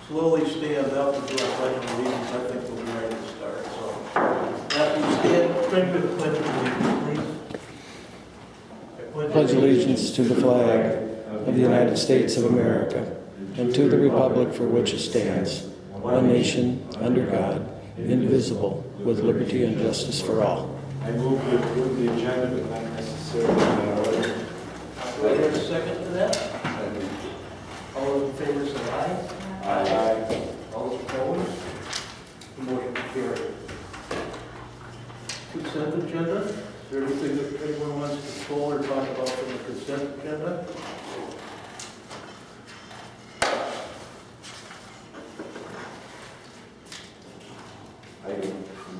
slowly stand up and do our pledge of allegiance, I think we'll be ready to start. So, after you stand, bring me the pledge of allegiance, please. Pledge allegiance to the flag of the United States of America and to the republic for which it stands, one nation, under God, indivisible, with liberty and justice for all. I move to approve the agenda, but not necessarily in that order. Do I hear a second to that? All those in favor say aye. Aye. All those opposed? The motion carried. Consent agenda. Is there anything that anyone wants to pull or talk about from the consent agenda? I'm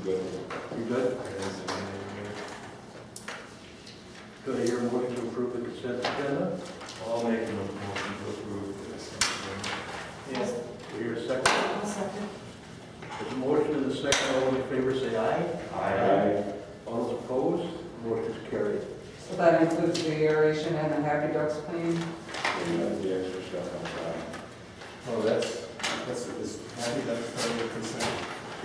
good. You good? Do I hear a motion to approve the consent agenda? I'll make a motion to approve this. Yes. Do I hear a second? I'll second. There's a motion and a second. All those in favor say aye. Aye. All those opposed? Motion is carried. So that includes the aeration and the Happy Ducks clean? And that's the extra stuff on top. Oh, that's is Happy Ducks part of the consent?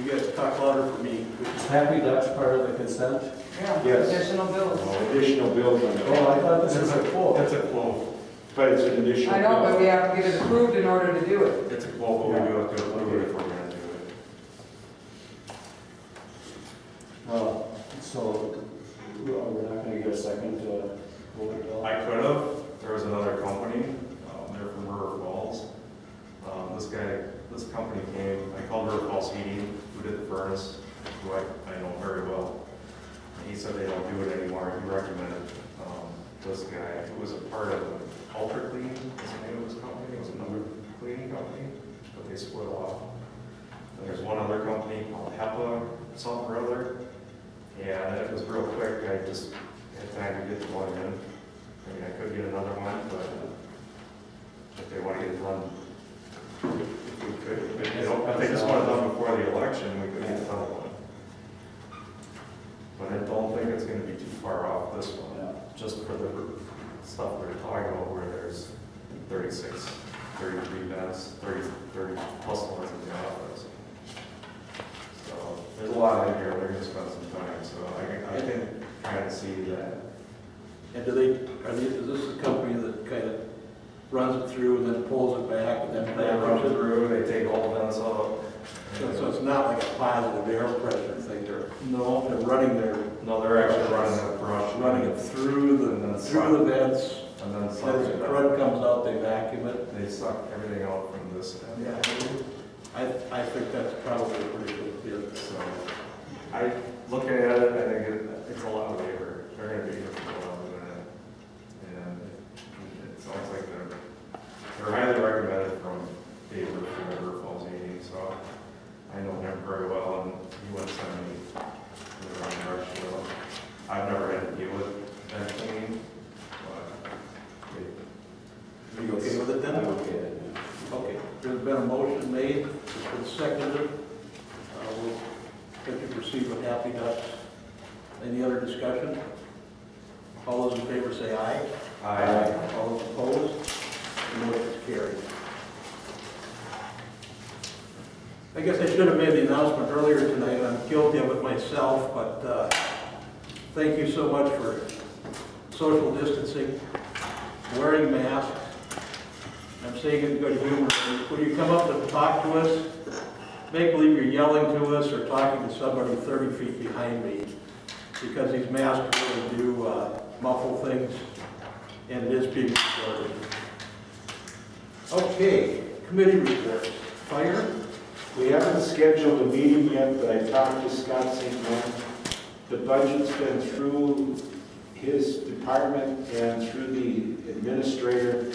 You guys talk louder for me. Is Happy Ducks part of the consent? Yeah. Yes. Additional bills. Additional bills on Oh, I the, thought this was a quote. It's a quote. but it's an additional. I know, bill. but we have to get it approved in order to do it. It's a quote, but we do have to approve it if we're gonna do it. So, we're not gonna get a second to vote it all? I could have, there was another company, they're from River Falls. This company came, I called River Falls Heating, who did the furnace, who I know very well. And he said they don't do it anymore, he recommended, this guy, who was a part of Ultra Clean, is the name of his company, it was another cleaning company, but they split off. And there's one other company called HEPA, something or other, and it was real quick, I just had time to get the one in. I mean, I could get another one, but if they want to get it done, if we could, but, you know, if they just want it done before the election, we could get another one. But I don't think it's gonna be too far off this one, just for the stuff we're talking about where there's 36, 33 beds, 30 plus ones in the office. So there's a lot in here, they're gonna spend some time, so I can kind of see that. And is this a company that kind of runs it through and then pulls it back and then They run packages it? through, they take all the vents out. So it's not like a positive air pressure thing, they're No, running they're actually running a brush. running it through the vents, And then as suck the it out. crud comes out, they vacuum it. They suck everything out from this end. Yeah, I think that's probably a pretty good bid. So, looking at it, I think it's a lot of labor. They're gonna be here for a while doing it. And it sounds like they're highly recommended from David from River Falls Heating, so I know him very well, and he went to send me the wrong direction. I've never had to deal with that cleaning, but Are you okay with it then? I'm okay. Okay, there's been a motion made, it's been seconded. We'll let you proceed with Happy Ducks. Any other discussion? All those in favor say aye. I All those opposed? The motion is carried. I guess I should have made the announcement earlier tonight. I'm guilty of it myself, but thank you so much for social distancing, wearing masks. I'm saying it in good humor. When you come up to talk to us, make believe you're yelling to us or talking to somebody 30 feet behind me, because these masks really do muffle things, and it is being recorded. Okay, committee reports. Fire? We haven't scheduled a meeting yet, but I talked to Scott St. John. The budget's been through his department and through the administrator,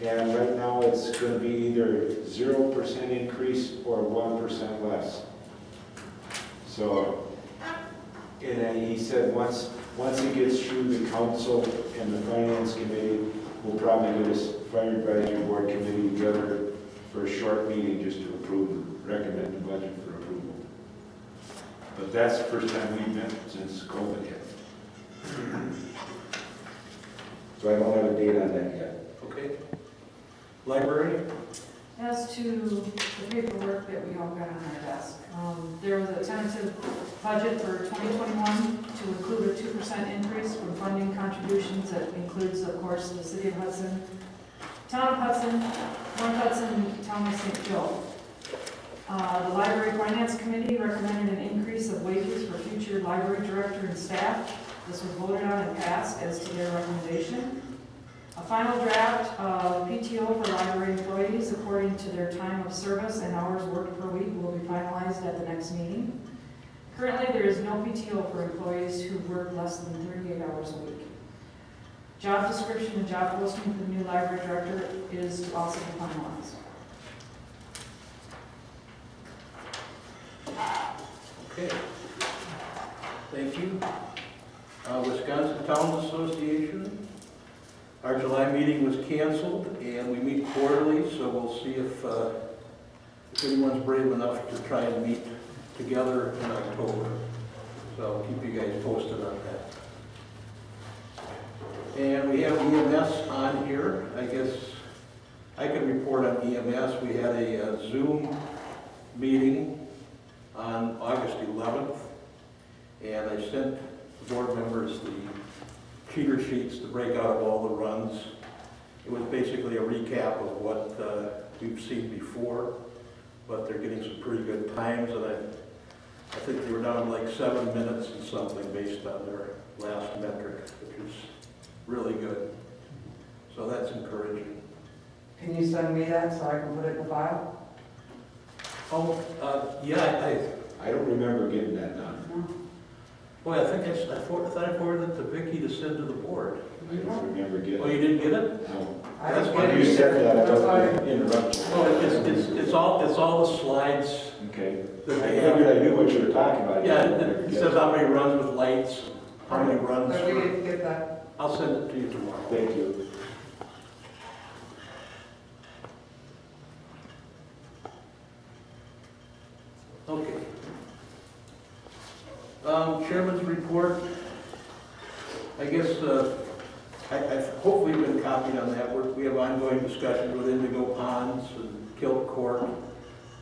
and right now it's going to be either 0% increase or 1% less. So, and he said once it gets through the council and the finance committee, we'll probably get a fire advisory board committee together for a short meeting just to recommend the budget for approval. But that's the first time we've met since COVID hit. So I don't have a date on that yet. Okay. Library? As to the paperwork that we all got on our desk, there was a tentative budget for 2021 to include a 2% increase from funding contributions that includes, of course, the City of Hudson, Town of Hudson, North Hudson, and Town of St. Joe. The Library Finance Committee recommended an increase of wages for future library director and staff. This was voted on and passed as to their recommendation. A final draft of PTO for library employees according to their time of service and hours worked per week will be finalized at the next meeting. Currently, there is no PTO for employees who work less than 38 hours a week. Job description and job posting for the new library director is to also be finalized. Okay. Thank you. Wisconsin Towns Association. Our July meeting was canceled, and we meet quarterly, so we'll see if anyone's brave enough to try and meet together in October. So I'll keep you guys posted on that. And we have EMS on here. I guess I can report on EMS. We had a Zoom meeting on August 11th, and I sent the board members the cheater sheets to break out of all the runs. It was basically a recap of what we've seen before, but they're getting some pretty good times, and I think they were down to like 7 minutes and something based on their last metric, which is really good. So that's encouraging. Can you send me that so I can put it in the file? Oh, yeah, I don't remember getting that done. boy, I think I thought I forwarded it to Vicki to send to the board. I don't remember getting Oh, it. you didn't get it? No. I That's didn't why get You it. said that, I That's why- wasn't interrupting. Oh, it's all the slides Okay. I that they have. figured I knew what you were talking about. Yeah, it says how many runs with lights, how many runs. But we didn't get that. I'll send it to you tomorrow. Thank you. Okay. Chairman's report. I guess, I've hopefully been copied on that. We have ongoing discussions with Indigo Ponds and Kilt Court.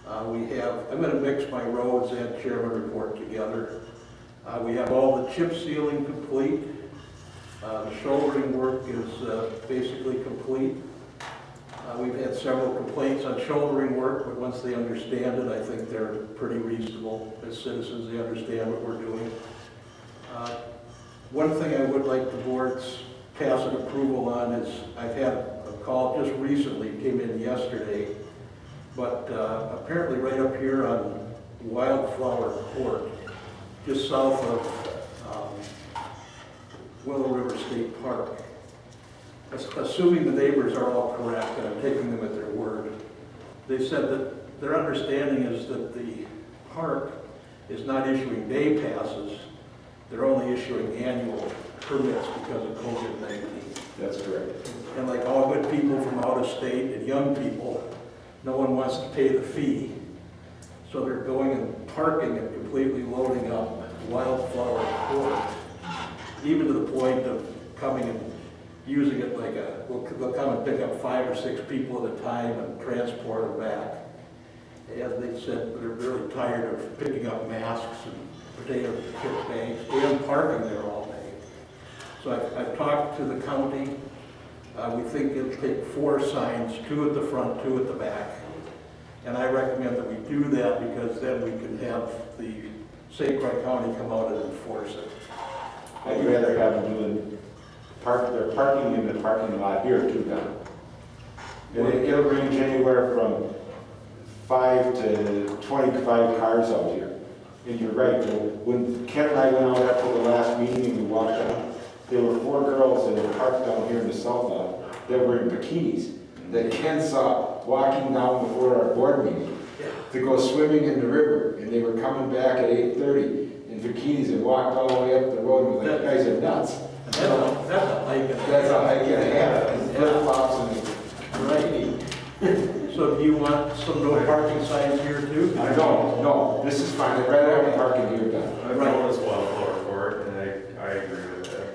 I'm going to mix my roads and chairman report together. We have all the chip sealing complete. The shouldering work is basically complete. We've had several complaints on shouldering work, but once they understand it, I think they're pretty reasonable as citizens. They understand what we're doing. One thing I would like the board's tacit approval on is I've had a call just recently, came in yesterday, but apparently right up here on Wildflower Court, just south of Willow River State Park. Assuming the neighbors are all correct, and I'm taking them at their word, they said that their understanding is that the park is not issuing day passes, they're only issuing annual permits because of COVID-19. That's correct. And like all good people from out of state and young people, no one wants to pay the fee. So they're going and parking and completely loading up Wildflower Court, even to the point of coming and using it like they'll come and pick up 5 or 6 people at a time and transport them back. And they said they're really tired of picking up masks and potato chip bags and parking there all day. So I've talked to the county. We think it'll take 4 signs, 2 at the front, 2 at the back. And I recommend that we do that because then we can have the St. Croix County come out and enforce it. I'd rather have them doing they're parking in the parking lot here too, Don. And it'll range anywhere from 5 to 25 cars out here. And you're right, when Ken and I went out after the last meeting and we walked out, there were 4 girls that had parked down here in the south lot that were in bikinis that Ken saw walking down before our board meeting to go swimming in the river. And they were coming back at 8:30 in bikinis and walked all the way up the road and was like, guys are nuts. That's a hike. That's a hike and a half, and flip-flops and Right. So do you want some no parking signs here too? I don't, no, this is fine, I'd rather have parking here, Don. I've noticed Wildflower Court, and I agree with that.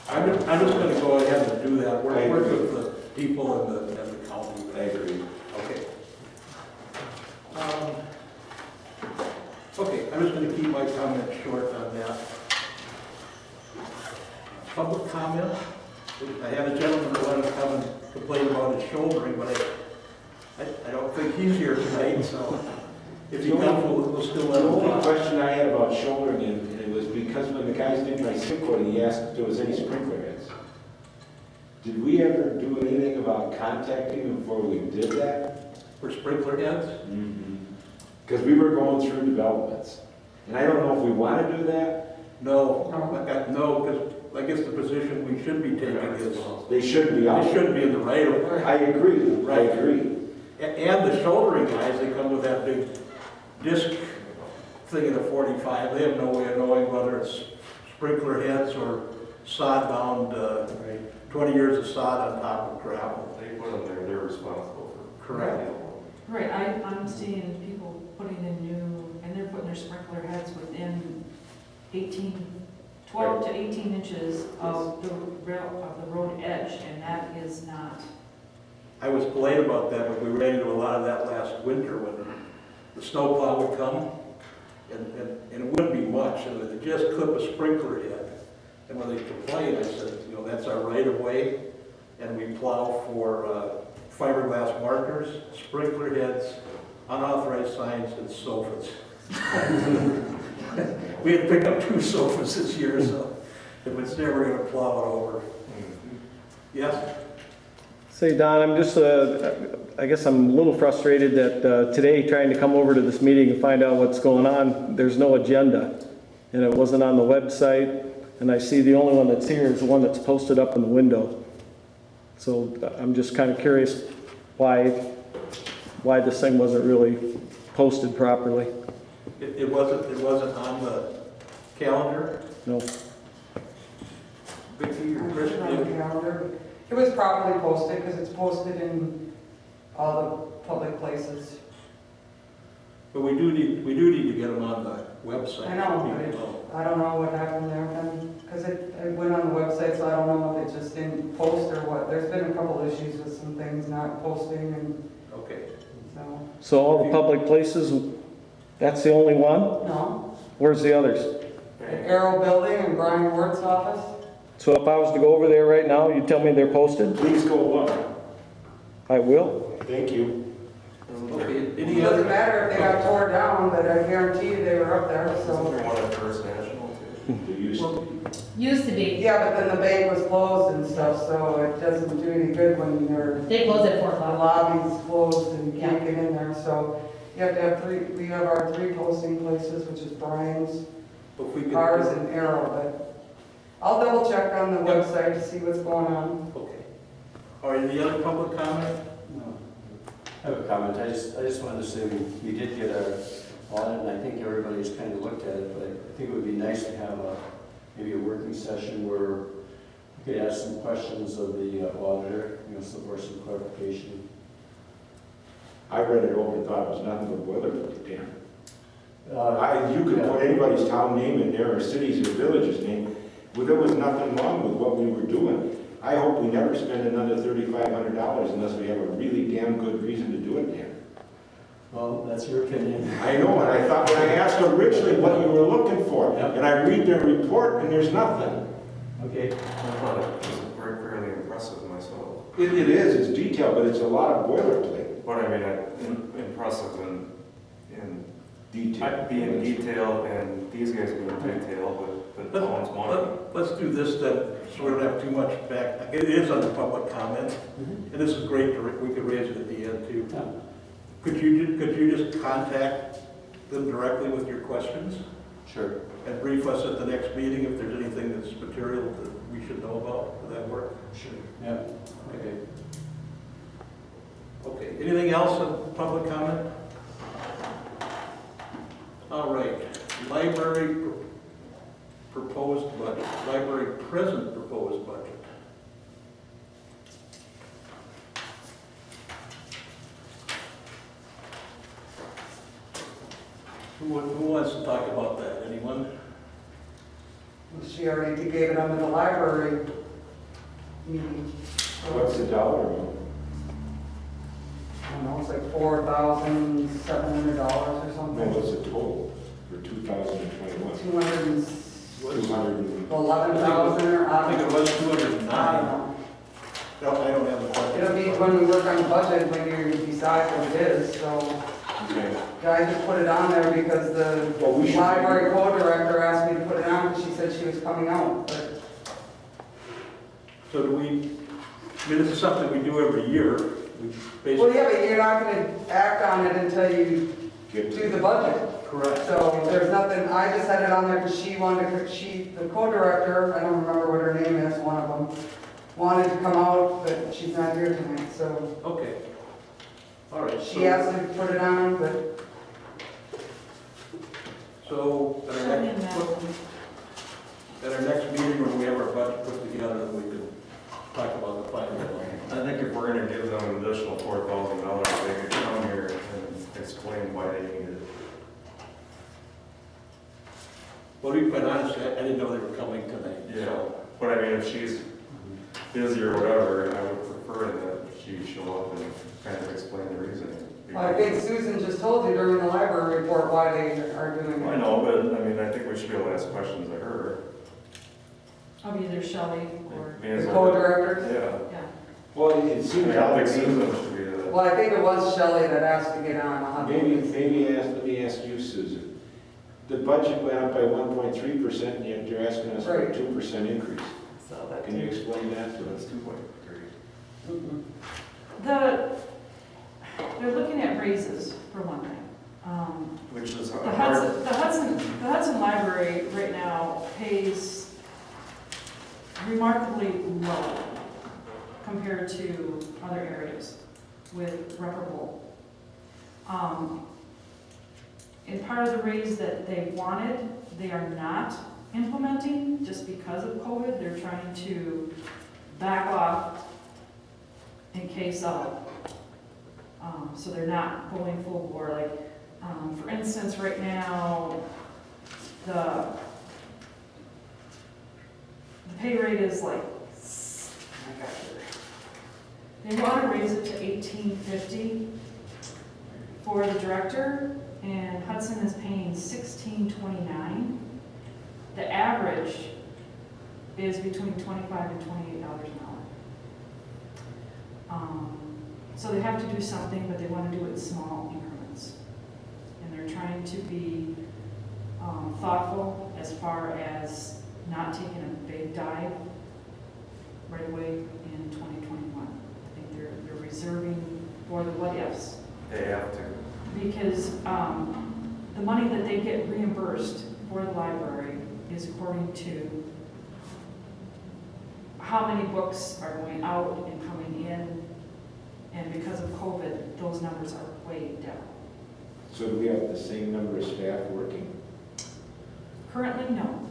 I'm just going to go ahead and do that. Work with the people and the county. I agree. comment short on that. Public comment? I had a gentleman that wanted to come and complain about his shouldering, but I don't think he's here tonight, so if he comes, we'll still let The him only talk. question I had about shouldering, and it was because when the guys did my SIP code, he asked if there was any sprinkler heads. Did we ever do anything about contacting them before we did that? For sprinkler heads? Because we were going through developments. And I don't know if we want to do that. No, no, because I guess the position we should be taking is, They shouldn't be out. they shouldn't be in the right of way. I agree, I agree. And the shouldering guys, they come with that big disc thing in a 45, they have no way of knowing whether it's sprinkler heads or sod bound, 20 years of sod on top of gravel. They put them there, they're responsible for. Correct. Right, I'm seeing people putting in new, and they're putting their sprinkler heads within 12 to 18 inches of the road edge, and that is not, I was polite about that, but we ran into a lot of that last winter when the snowplow would come, and it wouldn't be much, and they just clip a sprinkler head. And when they complained, I said, you know, that's our right of way, and we plow for fiberglass markers, sprinkler heads, unauthorized signs, and sofas. We had picked up 2 sofas this year, so if it's never gonna plow it over. Yes? Say, Don, I'm just, I guess I'm a little frustrated that today, trying to come over to this meeting and find out what's going on, there's no agenda. And it wasn't on the website, and I see the only one that's here is the one that's posted up in the window. So I'm just kind of curious why this thing wasn't really posted properly. It wasn't on the calendar? No. Vicki or I'm Chris? sure on the calendar. It was properly posted because it's posted in all the public places. But we do need to get them on the website. I know, so but people know. I don't know what happened there then, because it went on the website, so I don't know if it just didn't post or what. There's been a couple issues with some things not posting, and Okay. so, So all the public places, that's the only one? no. Where's the others? The Arrow Building and Brian Wert's office. So if I was to go over there right now, you tell me they're posted? Please go look. I will. Thank you. Okay, It any doesn't other? matter if they got tore down, but I guarantee you they were up there, Isn't so. there one at First National too? Do you Well, Used to be. Yeah, but then the bank was closed and stuff, so it doesn't do any good when your They close at 4 the o'clock. lobby's closed and you can't get in there, so you have to have 3, we have our 3 posting places, which is Brian's, if we could- ours, and Arrow, but I'll double check on the website to see what's going on. Okay. All right, any other public comment? No. I have a comment. I just wanted to say we did get our audit, and I think everybody's kind of looked at it, but I think it would be nice to have maybe a working session where we could ask some questions of the auditor, so for some clarification. I read it over and thought it was nothing but boilerplate, Dan. Uh, You could put anybody's town name in there, or city's or village's name, well, there was nothing wrong with what we were doing. I hope we never spend another $3,500 unless we have a really damn good reason to do it, Dan. Well, that's your opinion. I know, and I thought when I asked originally what you were looking for, Yep. and I read their report and there's nothing. Okay. I thought it was fairly impressive myself. It is, it's detailed, but it's a lot of boilerplate But I mean, impressive in detail. being detailed and these guys being detailed with the town's money. Let's do this then, so we don't have too much back. It is under public comment, and this is great, we could raise it at the end too. Yeah. Could you just contact them directly with your questions Sure. and brief us at the next meeting if there's anything that's material that we should know about? Would that work? Sure. Yeah. Okay. Okay, anything else on public comment? All right, library proposed budget, library present proposed budget. Who wants to talk about that? Anyone? She already gave it under the library meeting. What's the dollar amount? I don't know, it's like $4,700 or No, something. what's the total? for 2021? 211,000 or I think it was 209. I don't know. No, I don't have the budget. It'll be when we work on the budget, when you decide what it is, so. Okay. I just put it on there because the Well, we should- library co-director asked me to put it on because she said she was coming out, but So do we, I mean, this is something we do every year. We well, basically, yeah, but you're not gonna act on it until you Get do the budget. correct. So there's nothing, I just had it on there because she wanted to, the co-director, I don't remember what her name is, one of them, wanted to come out, but she's not here tonight, so Okay. All right. she asked me to put it on, but So Shelley and at our next meeting, when we have our budget put together, we can talk about the final one. I think if we're gonna give them an additional $4,000, they could come here and explain why they need it. Well, to be quite honest, I didn't know they were coming tonight. Yeah, but I mean, if she's busy or whatever, I would prefer that she show up and kind of explain the reasoning. I think Susan just told you during the library report why they are doing I it. know, but I mean, I think we should be able to ask questions of her. Of either Shelley or, Being The as a- co-director? Yeah. yeah. Well, it I seems mean, I like think Susan should be the, Well, I think it was Shelley that asked to get on. I'll have to- let me ask you, Susan. The budget went up by 1.3%, and yet you're asking us for a Right. 2% increase. So that Can you explain that to that's us? 2.3. Mhm. They're looking at raises, for one thing. Which is The hard. Hudson Library right now pays remarkably low compared to other areas with reparable. And part of the raise that they wanted, they are not implementing just because of COVID. They're trying to back off in case of. So they're not going full bore. Like, for instance, right now, the pay rate is like, I got it. They want to raise it to $18.50 for the director, and Hudson is paying $16.29. The average is between $25 and $28 an hour. So they have to do something, but they want to do it in small increments. And they're trying to be thoughtful as far as not taking a big dive right away in 2021. I think they're reserving for the what-ifs. They have to. Because the money that they get reimbursed for the library is according to how many books are going out and coming in. And because of COVID, those numbers are way down. So do we have the same number of staff working? Currently, no.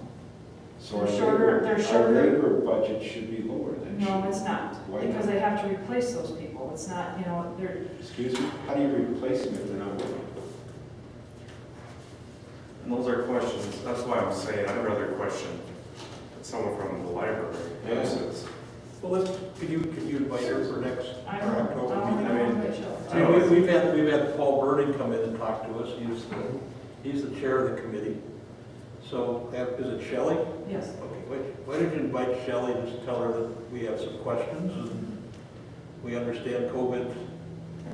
So They're shorter- our labor budget should be lower than. No, it's not. Why Because not? they have to replace those people. It's not, they're, Excuse me? How do you replace them if they're not working? And those are questions, that's why I'm saying I'd rather question someone from the library. Yeah. versus- Well, could you invite her for next I our don't October know. meeting? I mean, I mean, we've had Paul Burning come in and talk to us. He's the chair of the committee. So is it Shelley? Yes. Okay, why don't you invite Shelley and just tell her that we have some questions and we understand COVID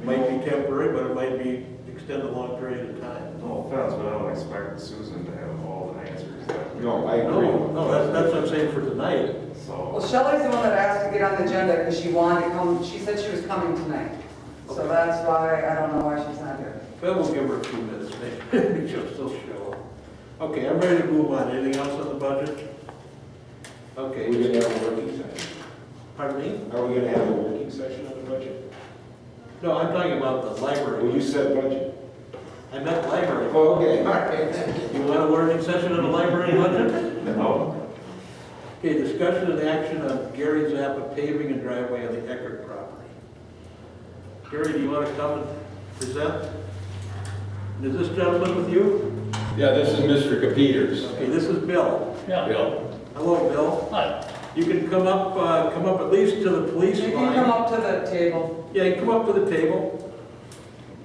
might be temporary, but it might be extend a long period of time. No offense, but I don't expect Susan to have all the answers. No, I agree. No, that's what I'm saying for tonight. Well, So, Shelley's the one that asked to get on the agenda because she wanted to come, she said she was coming tonight. So Okay. that's why, I don't know why she's not here. Well, we'll give her a few minutes, maybe she'll still show up. Okay, I'm ready to move on. Anything else on the budget? Are Okay. we gonna have a working session? Pardon me? Are we gonna have a working session on the budget? No, I'm talking about the Well, library. you said budget. I meant library. Oh, okay, all right. You want a learning session on the library budget? no, Okay, discussion and action on Gary Zappa paving and driveway on the Eckert property. Gary, do you want to come and present? And is this gentleman with you? Yeah, this is Mr. Capeters. Okay, this is Bill. Bill. Hello, Bill. Hi. You can come up at least to the police You can come line. up to the table. Yeah, you come up to the table.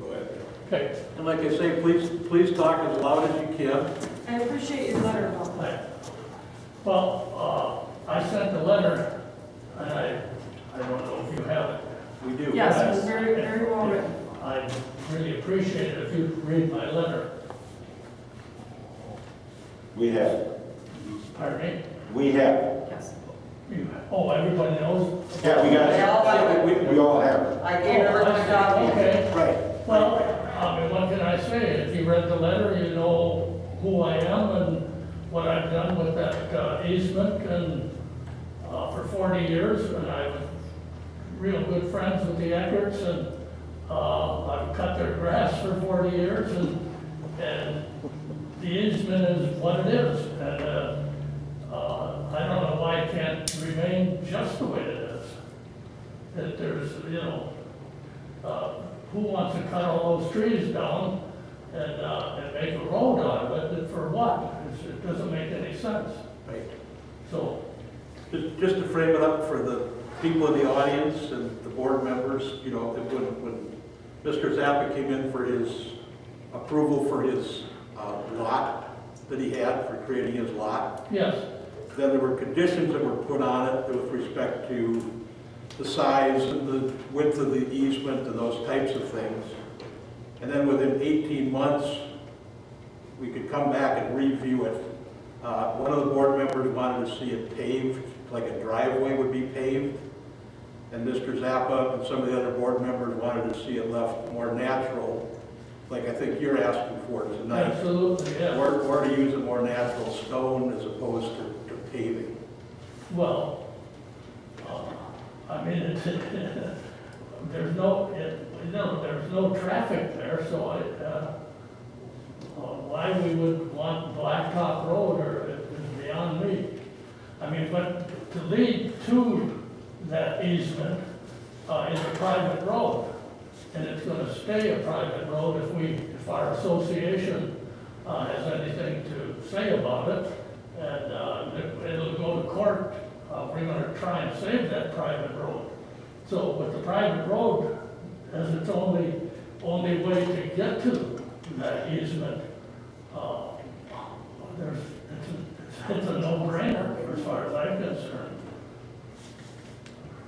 Go ahead. Okay. And like I say, please talk as loud as you can. I appreciate your letter about that. Well, I sent a letter, and I don't know if you have it. We do. Yes, it was very, very well written. I'd really appreciate it if you'd read my letter. We have. Pardon me? We have. Yes. Oh, everybody knows? Yeah, we got They all have it. We all have it. I gave everyone a copy. Okay. Right. Well, I mean, what can I say? If you read the letter, you know who I am and what I've done with that easement and for 40 years, and I was real good friends with the Eckerts, and I've cut their grass for 40 years, and the easement is what it is, and I don't know why it can't remain just the way it is. That there's, you know, who wants to cut all those trees down and make a road out of it, and for what? It doesn't make any sense. Right. So, Just to frame it up for the people in the audience and the board members, you know, that when Mr. Zappa came in for his approval for his lot that he had for creating his lot, yes, then there were conditions that were put on it with respect to the size and the width of the easement and those types of things. And then within 18 months, we could come back and review it. One of the board members wanted to see it paved, like a driveway would be paved. And Mr. Zappa and some of the other board members wanted to see it left more natural, like I think you're asking for tonight. absolutely, yeah. Or to use a more natural stone as opposed to paving. Well, I mean, it's, there's no, there's no traffic there, so why we would want Blacktop Road is beyond me. I mean, but to lead to that easement is a private road, and it's gonna stay a private road if our association has anything to say about it, and it'll go to court. We're gonna try and save that private road. So with the private road as its only way to get to that easement, it's a no-brainer as far as I'm concerned.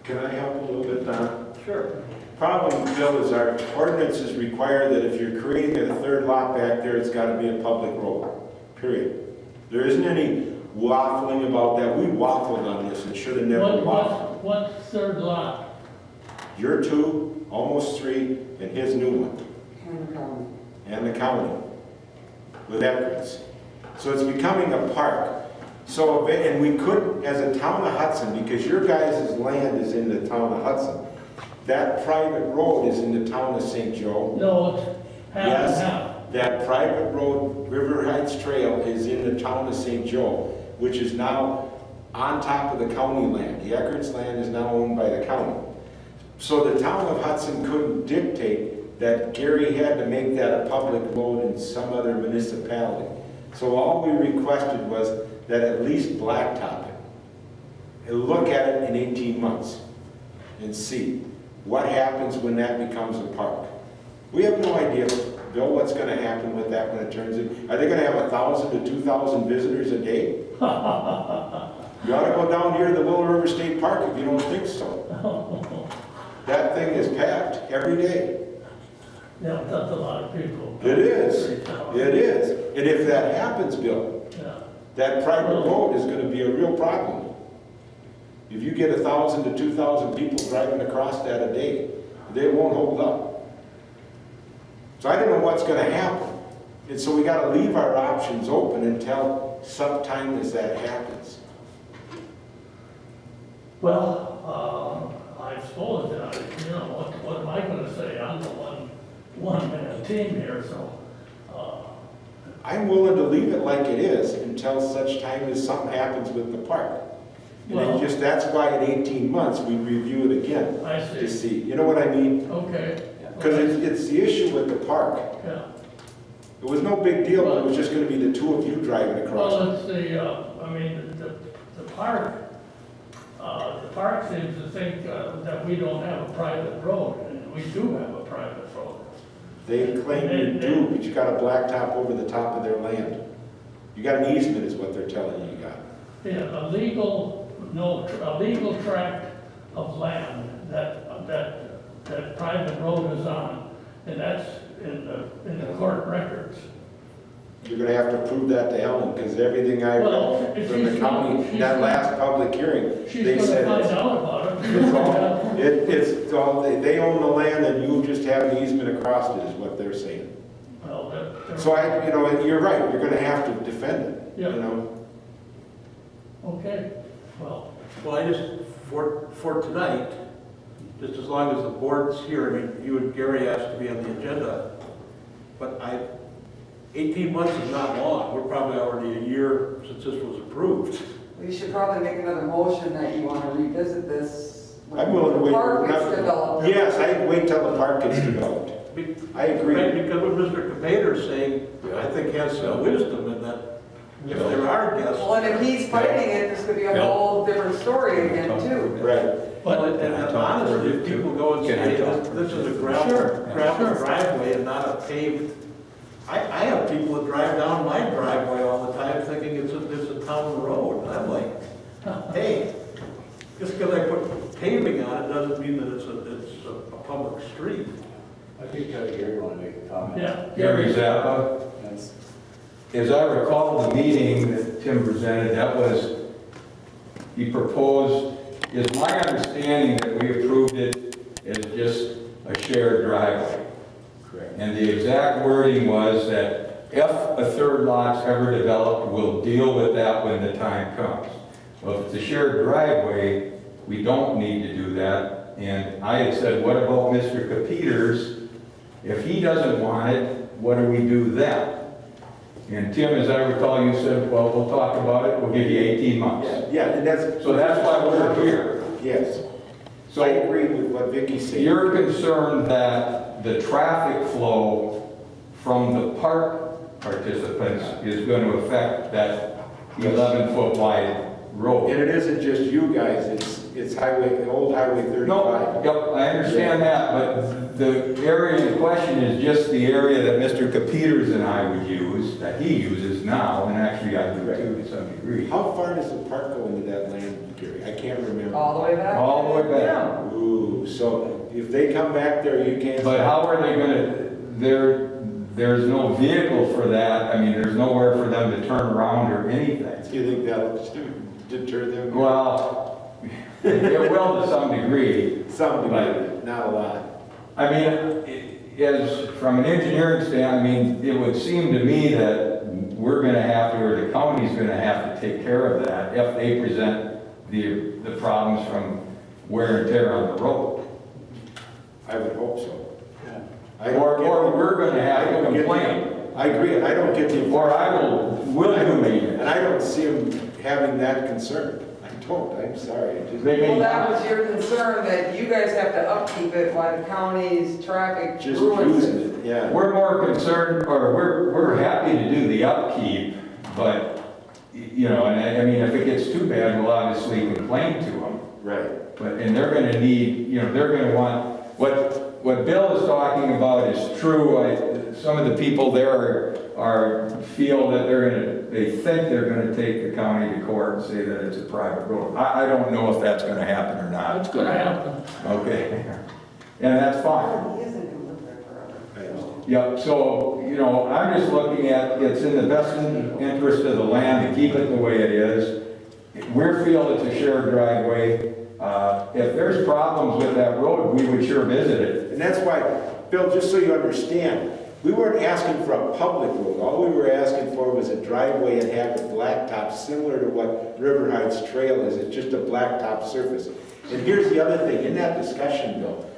Can I help a little bit, Don? Sure. Problem, Bill, is our ordinances require that if you're creating a third lot back there, it's gotta be a public road, period. There isn't any waffling about that. We waffled on this and should have never waffled. What third lot? Your 2, almost 3, and his new one, and the county, with Eckerts. So it's becoming a park. So, and we could, as a town of Hudson, because your guys' land is in the town of Hudson, that private road is in the town of St. Joe. No, it's half and Yes, half. that private road, River Heights Trail, is in the town of St. Joe, which is now on top of the county land. The Eckerts land is now owned by the county. So the town of Hudson couldn't dictate that Gary had to make that a public road in some other municipality. So all we requested was that at least blacktop it. And look at it in 18 months and see what happens when that becomes a park. We have no idea, Bill, what's gonna happen with that when it turns in. Are they gonna have 1,000 to 2,000 visitors a day? You ought to go down here to the Willow River State Park if you don't think so. That thing is packed every day. Yeah, that's a lot of people. It is, it is. And if that happens, Bill, Yeah. that private road is gonna be a real problem. If you get 1,000 to 2,000 people driving across that a day, they won't hold up. So I don't know what's gonna happen. And so we gotta leave our options open until sometime as that happens. Well, I suppose, you know, what am I gonna say? I'm the one-man team here, so, I'm willing to leave it like it is until such time as something happens with the park. And Well- then just, that's why in 18 months, we review it again I to see. see, you know what I mean? Okay. Because it's the issue with the park. Yeah. It was no big deal, but it was just gonna be the two of you driving across. Well, it's I mean, the park seems to think that we don't have a private road, and we do have a private road. They claim you do, but you got a blacktop over the top of their land. You got an easement is what they're telling you you got. Yeah, a legal tract of land that private road is on, and that's in the court records. You're gonna have to prove that to Helen, because everything I Well, read if from the she's county, gonna- that last public hearing, She's they gonna said find it's out about it's all, it. it's all, they own the land and you just have an easement across it, is what they're saying. Well, So you're right, you're gonna have to defend it, Yeah. you know? okay, well, Well, I just, for tonight, just as long as the board's here, I mean, you and Gary asked to be on the agenda, but 18 months is not long. We're probably already a year since this was approved. We should probably make another motion that you want to revisit this. when I'm willing to wait. the park gets developed. Yes, I'd wait till the park gets developed. I agree. Right, because what Mr. Capater's saying, I think has some wisdom in that if there are guests. Well, and if he's fighting it, this could be a whole different story again, too. Right. Well, and honestly, if people go and say, this is a gravel driveway and not a paved, I have people that drive down my driveway all the time thinking it's a town road. And I'm like, hey, just because I put paving on it doesn't mean that it's a public street. I think Gary wanted to make a comment. yeah. Gary Zappa, That's- as I recall the meeting that Tim presented, that was, he proposed, is my understanding that we approved it as just a shared driveway. Correct. And the exact wording was that if a third lot's ever developed, we'll deal with that when the time comes. Well, if it's a shared driveway, we don't need to do that. And I had said, what about Mr. Capeter's? If he doesn't want it, what do we do then? And Tim, as I recall, you said, well, we'll talk about it, we'll give you 18 months. Yeah, and that's. So that's why we're here. Yes. So I agree with what Vicky's saying. you're concerned that the traffic flow from the park participants is going to affect that 11-foot wide And road? it isn't just you guys, it's old Highway 35. No, yep, I understand that, but the area in question is just the area that Mr. Capeter's and I would use, that he uses now, and actually I do too to some degree. How far does the park go into that land, Gary? I can't remember. All the way back? All the way back. Ooh, so if they come back there, you can't. But how are they gonna, there's no vehicle for that, I mean, there's nowhere for them to turn around or anything. Do you think that'll deter them? Well, it will to some degree. Some, but not a lot. I mean, as, from an engineering standpoint, I mean, it would seem to me that we're gonna have to, or the county's gonna have to take care of that if they present the problems from wear and tear on the road. I would hope so. Yeah. I don't Or get- we're gonna have I to don't get the- complain. I agree, and I don't get the. Or I will And I don't see them having that concern. I don't, I'm sorry. It just- They may Well, that not. was your concern, that you guys have to upkeep it while the county's traffic Just ruins using it. it, yeah. We're more concerned, or we're happy to do the upkeep, but, you know, and I mean, if it gets too bad, we'll obviously complain to them. Right. But, and they're gonna need, you know, they're gonna want, what Bill is talking about is true. Some of the people there feel that they think they're gonna take the county to court and say that it's a private road. I don't know if that's gonna happen or not. That's gonna happen. Okay, and that's fine. He isn't gonna live there forever. I understand. Yep, so, you know, I'm just looking at, it's in the best interest of the land to keep it the way it is. We feel it's a shared driveway. If there's problems with that road, we would sure visit it. And that's why, Bill, just so you understand, we weren't asking for a public road. All we were asking for was a driveway and have a blacktop similar to what River Heights Trail is. It's just a blacktop surface. And here's the other thing, in that discussion, Bill,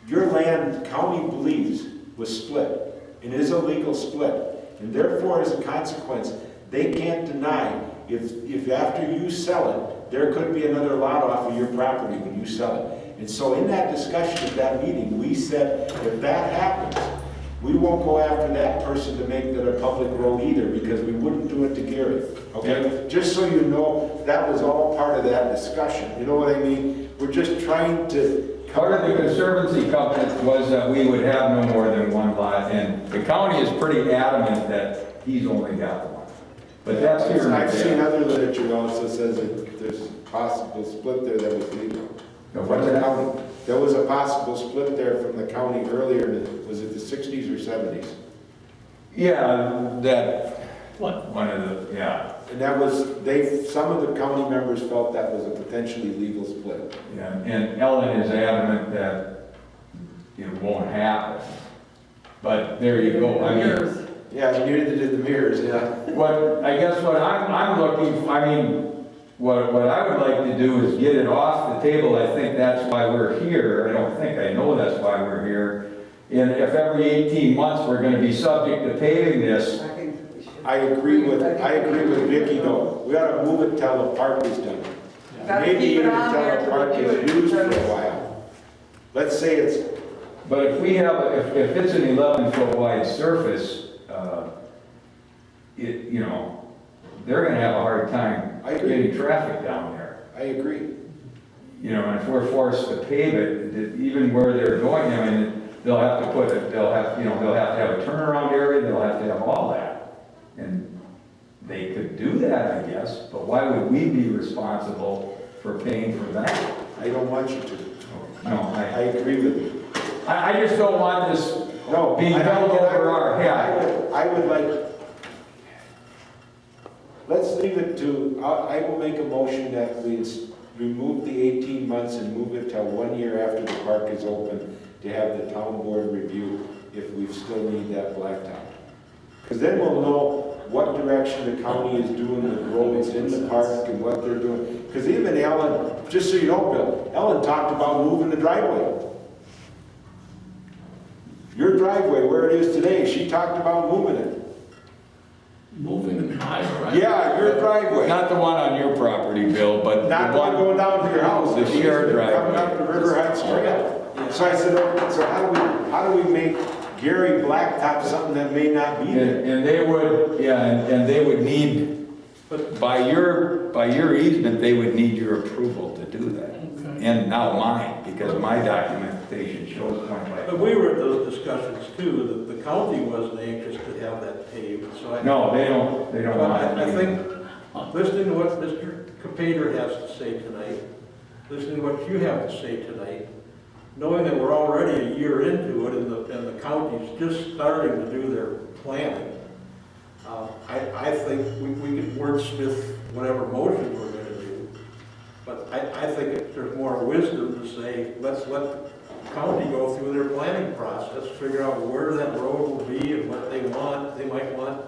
your land, county believes, was split. It is a legal split. And therefore, as a consequence, they can't deny if after you sell it, there could be another lot off of your property when you sell it. And so in that discussion at that meeting, we said, if that happens, we won't go after that person to make that a public road either, because we wouldn't do it to Gary, okay? Just so you know, that was all part of that discussion, you know what I mean? We're just trying to Part of the Conservancy covenant was that we would have no more than one lot, and the county is pretty adamant that he's only got one. But that's here and I've seen there. other literature also says that there's a possible split there that was legal. What From is the that? county. There was a possible split there from the county earlier, was it the 60s or 70s? Yeah, that, What? one of the, yeah, And that was, some of the county members felt that was a potentially legal split. yeah, and Ellen is adamant that it won't happen. But there you go, I mean, Years. Yeah, neither did the mirrors, yeah. I guess what I'm looking, I mean, what I would like to do is get it off the table. I think that's why we're here. I don't think, I know that's why we're here. And if every 18 months we're gonna be subject to paving this, I think that we should. I agree with Vicky though. We ought to move it till the park is done. Gotta Maybe keep it even on till there the to park review is it, used for a because- while. Let's say it's, but if we have, if it's an 11-foot wide surface, you know, they're gonna have a hard time I agree. getting traffic down there. I agree. You know, and if we're forced to pave it, even where they're going, I mean, they'll have to put it, they'll have to have a turnaround area, they'll have to have all that. And they could do that, I guess, but why would we be responsible for paying for that? I don't want you to. No, I agree with you. I just don't want this No. being held over our head. I would like, let's leave it to, I will make a motion that we remove the 18 months and move it till 1 year after the park is open to have the town board review if we still need that blacktop. Because then we'll know what direction the county is doing with roads in the park and what they're doing. Because even Ellen, just so you know, Bill, Ellen talked about moving the driveway. Your driveway, where it is today, she talked about moving it. Moving higher, right? Yeah, your driveway. Not the one on your property, Bill, but Not the one going down to your house. The shared Coming up the River Heights Trail. So I said, okay, so how do we make Gary blacktop something that may not be there? And they would, yeah, and they would need, but by your easement, they would need your approval to do that. Okay. And now mine, because my documentation shows point by But we were at those discussions too, that the county wasn't anxious to have that paved, so I. No, they don't But want it. I think, listening to what Mr. Capater has to say tonight, listening to what you have to say tonight, knowing that we're already a year into it and the county's just starting to do their planning, I think we could wordsmith whatever motion we're gonna do. But I think there's more wisdom to say, let's let the county go through their planning process, figure out where that road will be and what they want. They might want,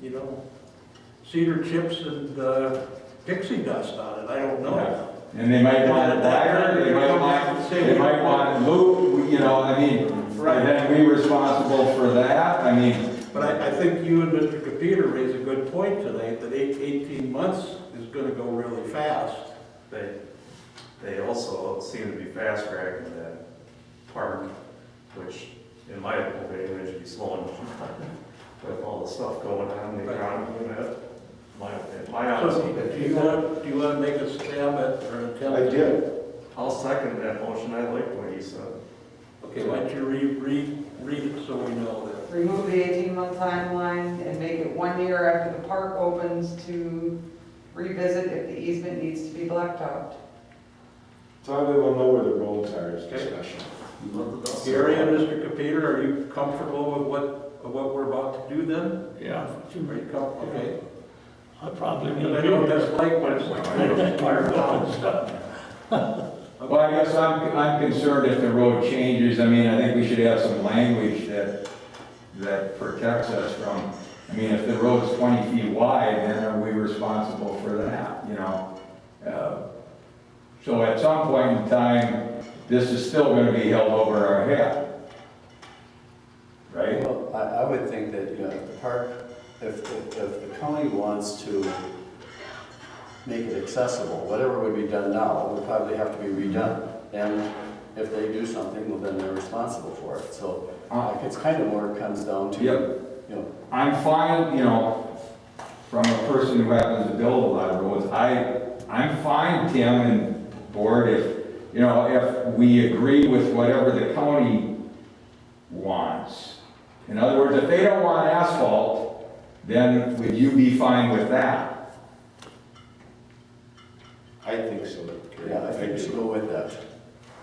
you know, cedar chips and pixie dust on it, I don't know. And they might want a wire, they might want loop, you know, I mean, Right. and then we responsible for that, I mean. But I think you and Mr. Capeter raised a good point tonight, that 18 months is gonna go really fast. They also seem to be fast tracking that park, which in my opinion, they should be slowing down with all the stuff going on, the economy and that. My honest So, opinion. do you want to make a stab at, or attempt? I did. I'll second that motion, I like what he said. Okay, why don't you read it so we know that. Remove the 18-month timeline and make it 1 year after the park opens to revisit if the easement needs to be blacktopped. So we will know where the roads are, is discussion. Gary and Mr. Capeter, are you comfortable with what we're about to do then? Yeah. Are you comfortable? Okay. I probably Because need I to know be that's like when it's like. fired up and stuff. Well, I guess I'm concerned if the road changes, I mean, I think we should have some language that protects us from, I mean, if the road's 20 feet wide, then are we responsible for that, you know? So at some point in time, this is still gonna be held over our head. Right? Well, I would think that, you know, if the park, if the county wants to make it accessible, whatever would be done now would probably have to be redone. And if they do something, well, then they're responsible for it. So like, it's kind of more comes down to, Yep. you know, I'm fine, you know, from a person who happens to build a lot of roads, I'm fine, Tim and board, you know, if we agree with whatever the county wants. In other words, if they don't want asphalt, then would you be fine with that? I think so. Yeah, I think we should go with that.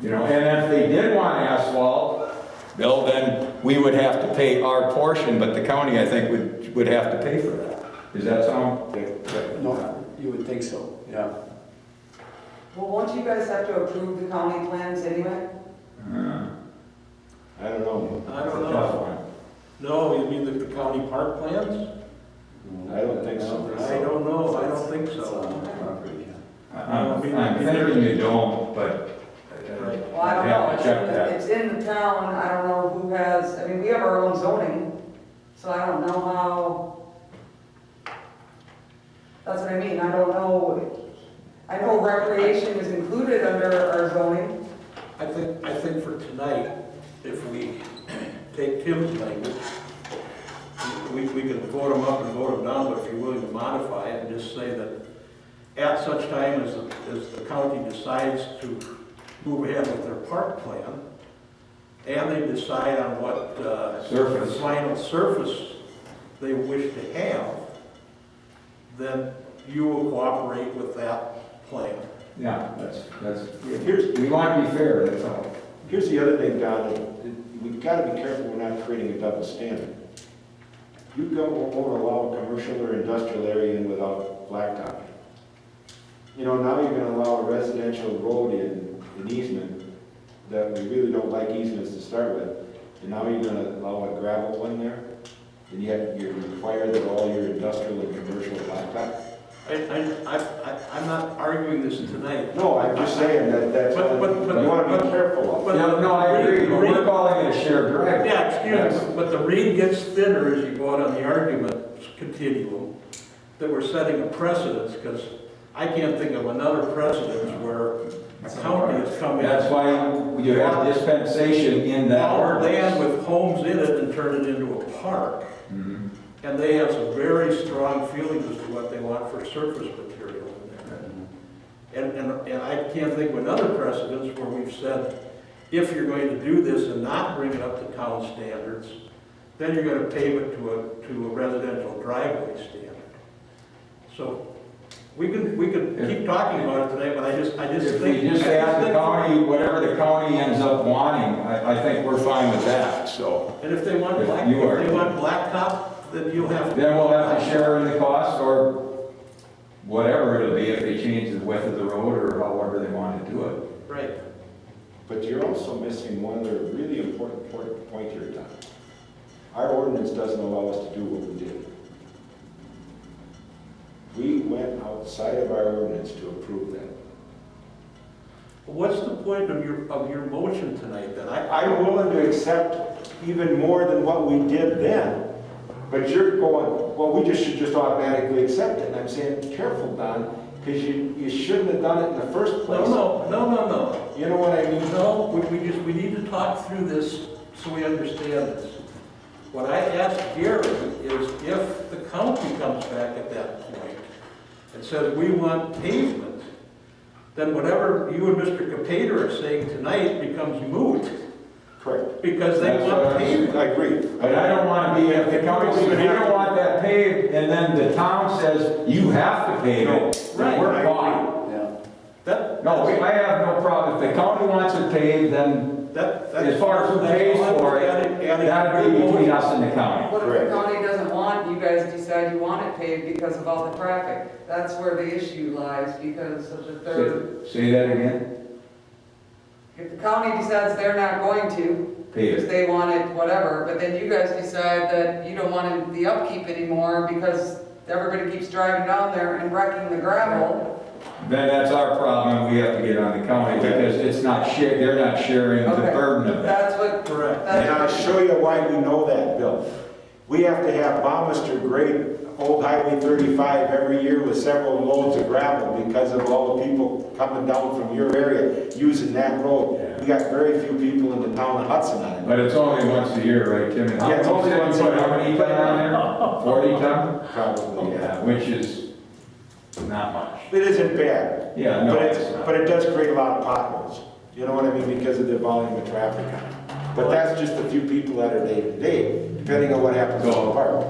You know, and if they did want asphalt, Bill, then we would have to pay our portion, but the county, I think, would have to pay for that. Does that sound? No, you would think so, yeah. Well, won't you guys have to approve the county plans anyway? I don't know. I don't Tough know. one. No, you mean the county park plans? I don't think so. I don't know, I don't think It's so. on the property, yeah. I'm thinking you don't, but Right. Well, I don't I'd know, have to check that. it's in the town, I don't know who has, I mean, we have our own zoning, so I don't know how, that's what I mean, I don't know. I know recreation is included under our zoning. I think for tonight, if we take Tim's language, we can vote them up and vote them down, but if you're willing to modify it and just say that at such time as the county decides to move ahead with their park plan, and they decide on what Surface. final surface they wish to have, then you will cooperate with that plan. yeah, Here's, we want to be fair, that's all. here's the other thing, Don, we've got to be careful we're not creating a double standard. You won't allow a commercial or industrial area in without blacktop. You know, now you're going to allow a residential road in an easement that we really don't like easements to start with, and now you're going to allow a gravel one there, and yet you're required that all your industrial and commercial blacktop. I'm not arguing this tonight. No, I'm just saying that's But- you want to be careful of. But- Yeah, no, I agree, but we're calling it a shared driveway. Yeah, excuse me, but the reed gets thinner as you go out on the argument continuum, that we're setting a precedence, because I can't think of another precedence where a county has come in. That's why you have dispensation in that Our land ordinance. with homes in it and turn it into a park. Mhm. And they have some very strong feelings as to what they want for surface material in there. And I can't think of another precedence where we've said, if you're going to do this and not bring it up to town standards, then you're gonna pave it to a residential driveway standard. So, we can keep talking about it tonight, but I just If think. we just ask the county, whatever the county ends up wanting, I think we're fine with that, so. And if they want If you are- blacktop, then you'll have to. Then we'll have to share in the cost, or whatever it'll be, if they change the width of the road, or however they want to do it. Right. But you're also missing one other really important point here, Don. Our ordinance doesn't allow us to do what we did. We went outside of our ordinance to approve that. What's the point of your motion tonight then? I'm willing to accept even more than what we did then, but you're going, well, we should just automatically accept it. And I'm saying, careful, Don, because you shouldn't have done it in the first place. No. You know what I mean? No, we need to talk through this so we understand this. What I asked Gary is if the county comes back at that point and says, we want pavement, then whatever you and Mr. Capater are saying tonight becomes moot, Correct. because they That's what want I'm saying. pavement. I agree. But I don't want to be, if the county says, we don't want that paved, and then the town says, you have to pave it, Right. we're fine. Yeah. That, I have no problem, if the county wants it paved, then that's. as far as who pays for it, that'd be between us and the county. What if Correct. the county doesn't want, you guys decide you want it paved because of all the traffic? That's where the issue lies, because of the third. Say that again? If the county decides they're not going to, Pave because it. they want it, whatever, but then you guys decide that you don't want the upkeep anymore because everybody keeps driving down there and wrecking the gravel. Then that's our problem, we have to get on the county, because it's not they're not sharing the Okay. burden of that. That's what, Correct. And I'll that's, show you why we know that, Bill. We have to have Balmaster grade Old Highway 35 every year with several loads of gravel because of all the people coming down from your area using that road. We got very few people in the town of Hudson on it. But it's only once a year, right, Tim? Yeah, it's only once a year. How many ton on there? 40 ton? Probably, yeah. Yeah, which is not much. It isn't bad. Yeah, no, But it's not. but it does create a lot of potholes. You know what I mean? Because of the volume of traffic. But that's just a few people that are day to day, depending on what happens in the park.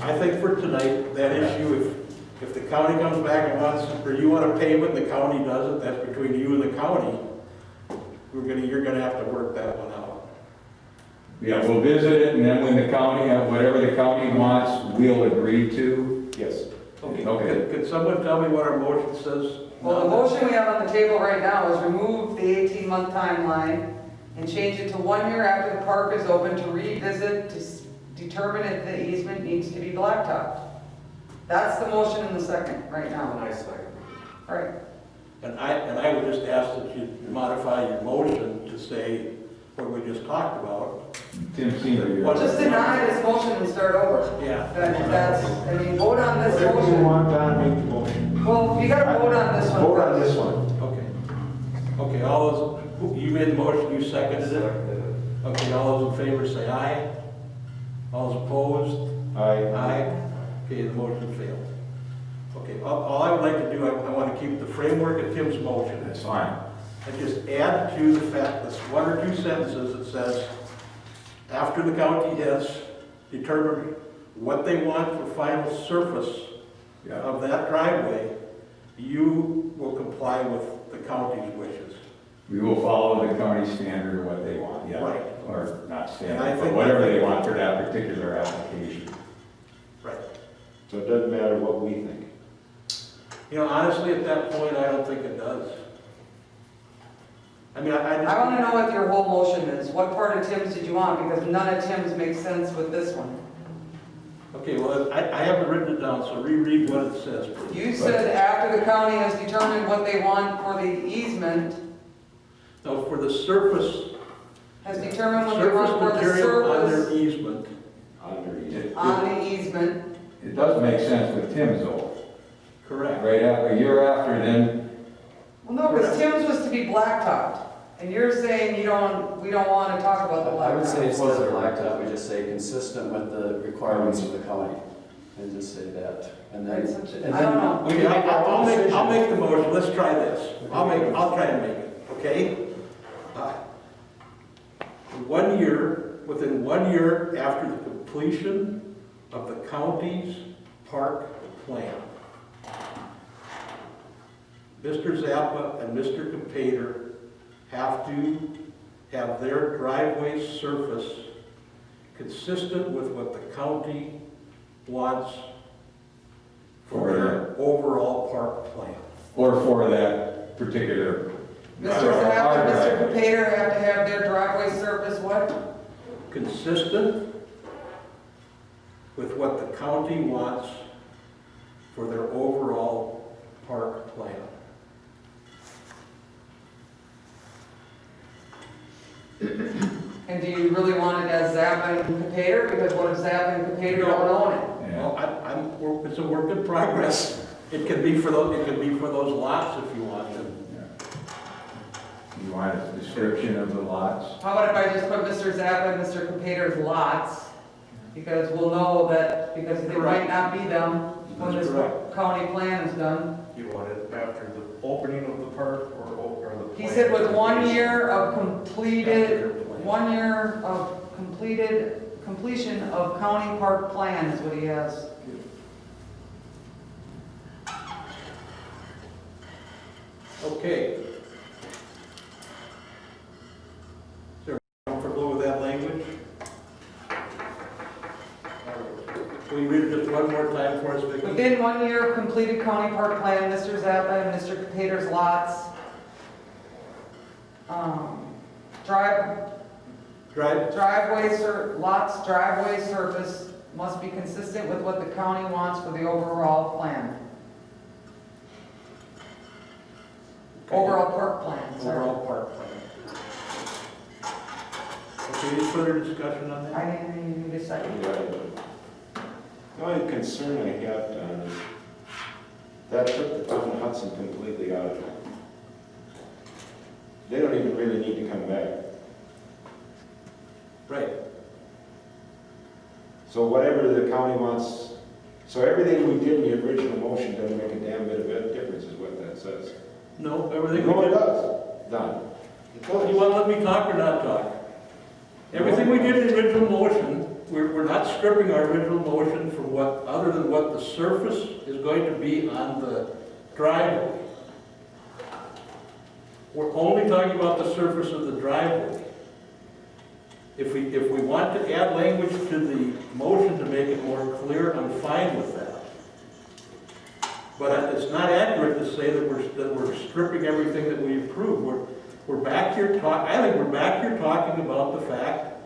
I think for tonight, that issue, if the county comes back and wants, or you want to pave it and the county does it, that's between you and the county. You're gonna have to work that one out. Yeah, we'll visit it, and then when the county, whatever the county wants, we'll agree to. Yes. Okay. Could someone tell me what our motion says? Well, the motion we have on the table right now is remove the 18-month timeline and change it to 1 year after the park is open to revisit to determine if the easement needs to be blacktopped. That's the motion in the second right now. Nice, like. All right. And I would just ask that you modify your motion to say what we just talked about. Tim Senior. What- Just deny this motion and start over. Yeah. I mean, vote on this Whatever you motion. want, Don, make the motion. Well, you gotta vote on this one Vote on first. this one. Okay, all those, you made the motion, you seconded it? Okay, all those in favor say aye. All those opposed? Aye. Okay, the motion failed. Okay, all I would like to do, I want to keep the framework of Tim's motion. That's fine. And just add to the fact, this one or two sentences that says, after the county has determined what they want for final surface Yeah. of that driveway, you will comply with the county's wishes. We will follow the county standard of what they want, yeah. Right. Or not And I standard, but think- whatever they want for that particular application. Right. So it doesn't matter what we think. You know, honestly, at that point, I don't think it does. I mean, I just. I wanna know what your whole motion is. What part of Tim's did you want? Because none of Tim's makes sense with this one. Okay, well, I haven't written it down, so reread what it says, please. You said after the county has determined what they want for the easement, No, for the surface, has determined what they want surface for the material on their service easement. on the easement. It does make sense with Tim's though. Correct. Right after, a year after, then, Well, no, because Tim's was to be blacktopped, and you're saying we don't want to talk about the I would say blacktop. instead of blacktop, we just say consistent with the requirements of the county, and just say that. And then, It's such a- and I don't then know. we Okay, can make our I'll own make decision. the motion, let's try this. I'll try and make it, okay? 1 year, within 1 year after the completion of the county's park plan, Mr. Zappa and Mr. Capater have to have their driveway surface consistent with what the county wants for their overall park plan. or for that particular. Mr. Zappa and Mr. Capater have to have their driveway surface what? Consistent with what the county wants for their overall park plan. And do you really want it as Zappa and Capater? Because what if Zappa and Capater don't own it? Yeah. Well, it's a work in progress. It could be for those lots if you want them. You want a description of the lots? How about if I just put Mr. Zappa and Mr. Capater's lots? Because we'll know that, because it might not be them when That's this correct. county plan is done. You want it after the opening of the park or the? He said with 1 year of completed, After their plan. 1 year of completion of county park plan is what he has. Okay. Is there comfortable with that language? Will you read it just one more time for us, Vicki? Within 1 year of completed county park plan, Mr. Zappa and Mr. Capater's lots, driveway surface must be consistent with what the county wants for the overall plan. Overall park plan, sorry. Overall park plan. Okay, any further discussion on that? I didn't need a second. The only concern I have, Don, is that took the town of Hudson completely out of it. They don't even really need to come back. Right. So whatever the county wants, so everything we did in the original motion doesn't make a damn bit of a difference is what that says. No, everything No, we it did, does, Don. Well, you want to let me talk or not talk? Everything we did in the original motion, we're not stripping our original motion from what, other than what the surface is going to be on the driveway. We're only talking about the surface of the driveway. If we want to add language to the motion to make it more clear, I'm fine with that. But it's not accurate to say that we're stripping everything that we approved. We're back here I think we're back here talking about the fact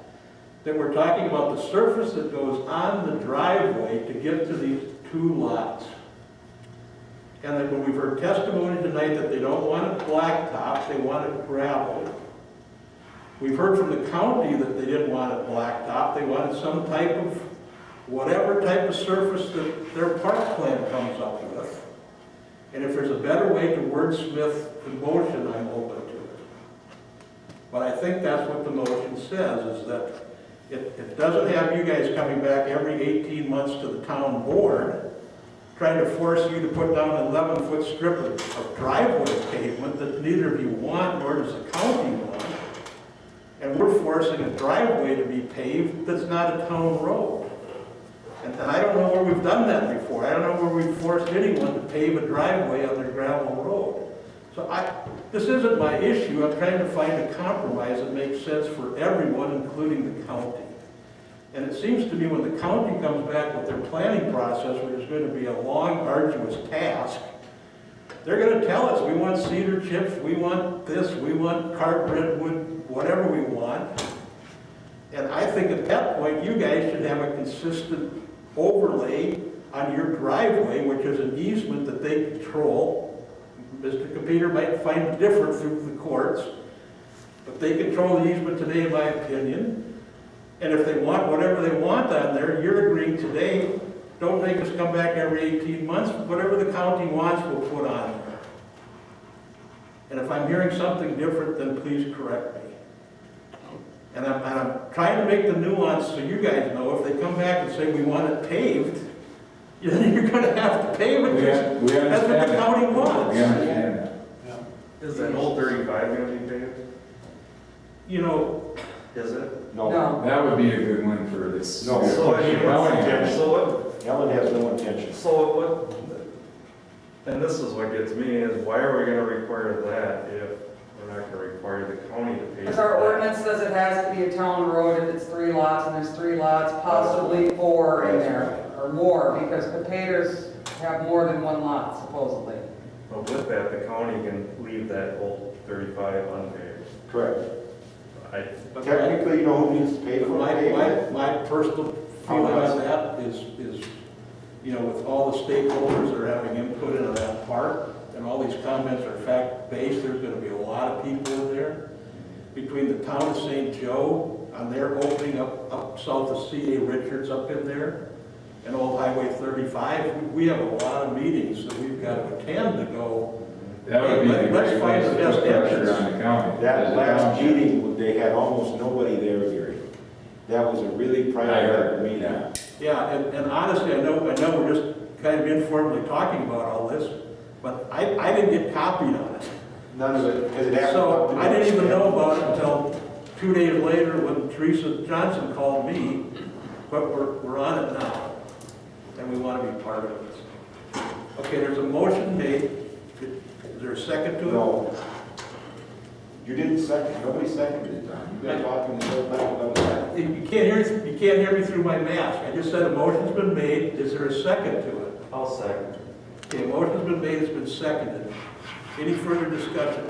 that we're talking about the surface that goes on the driveway to get to these two lots. And that when we've heard testimony tonight that they don't want it blacktop, they want it gravel. We've heard from the county that they didn't want it blacktop, they wanted some type of, whatever type of surface that their park plan comes up with. And if there's a better way to wordsmith the motion, I'm open to it. But I think that's what the motion says, is that it doesn't have you guys coming back every 18 months to the town board, trying to force you to put down an 11-foot strip of driveway pavement that neither of you want, nor does the county want. And we're forcing a driveway to be paved that's not a town road. And I don't know where we've done that before. I don't know where we've forced anyone to pave a driveway on their gravel road. So this isn't my issue. I'm trying to find a compromise that makes sense for everyone, including the county. And it seems to me when the county comes back with their planning process, which is going to be a long, arduous task, they're going to tell us, we want cedar chips, we want this, we want carved redwood, whatever we want. And I think at that point, you guys should have a consistent overlay on your driveway, which is an easement that they control. Mr. Competer might find it different through the courts, but they control the easement today, in my opinion. And if they want whatever they want on there, you're agreeing today, don't make us come back every 18 months. Whatever the county wants, we'll put on there. And if I'm hearing something different, then please correct me. And I'm trying to make the nuance so you guys know, if they come back and say we want it paved, then you're going to have to pave it. That's what the county wants. We understand that. Is that whole 35 going to be paved? You know, Is it? No. That would be a good one for this. No. So what, Ellen has no intention. so what, and this is what gets me, is why are we gonna require that if we're not gonna require the county to pay? Because our ordinance says it has to be a town road if it's 3 lots, and there's 3 lots, possibly 4 in there, or more, because competitors have more than 1 lot supposedly. But with that, the county can leave that whole 35 unpaved. Correct. but Technically, you know who needs to pay for it? my personal feeling on that is, you know, with all the stakeholders that are having input into that park, and all these comments are fact-based, there's gonna be a lot of people in there. Between the town of St. Joe, on their opening up south of C.A. Richards up in there, and Old Highway 35, we have a lot of meetings that we've got to attend to go. That would be the Let's great find place the to best put pressure answers. on the county. That last meeting, they had almost nobody there, Gary. That was a really I private heard, meeting. yeah. Yeah, and honestly, I know we're just kind of informally talking about all this, but I didn't get copied on it. None of it, because it happened. So I didn't even know about it until 2 days later when Teresa Johnson called me, but we're on it now, and we want to be part of it. Okay, there's a motion made. Is there a second to it? No. You didn't second, nobody seconded it, Tom. You've been talking the whole time about that. You can't hear me through my mask. I just said a motion's been made. Is there a second to it? I'll second. Okay, a motion's been made, it's been seconded. Any further discussion?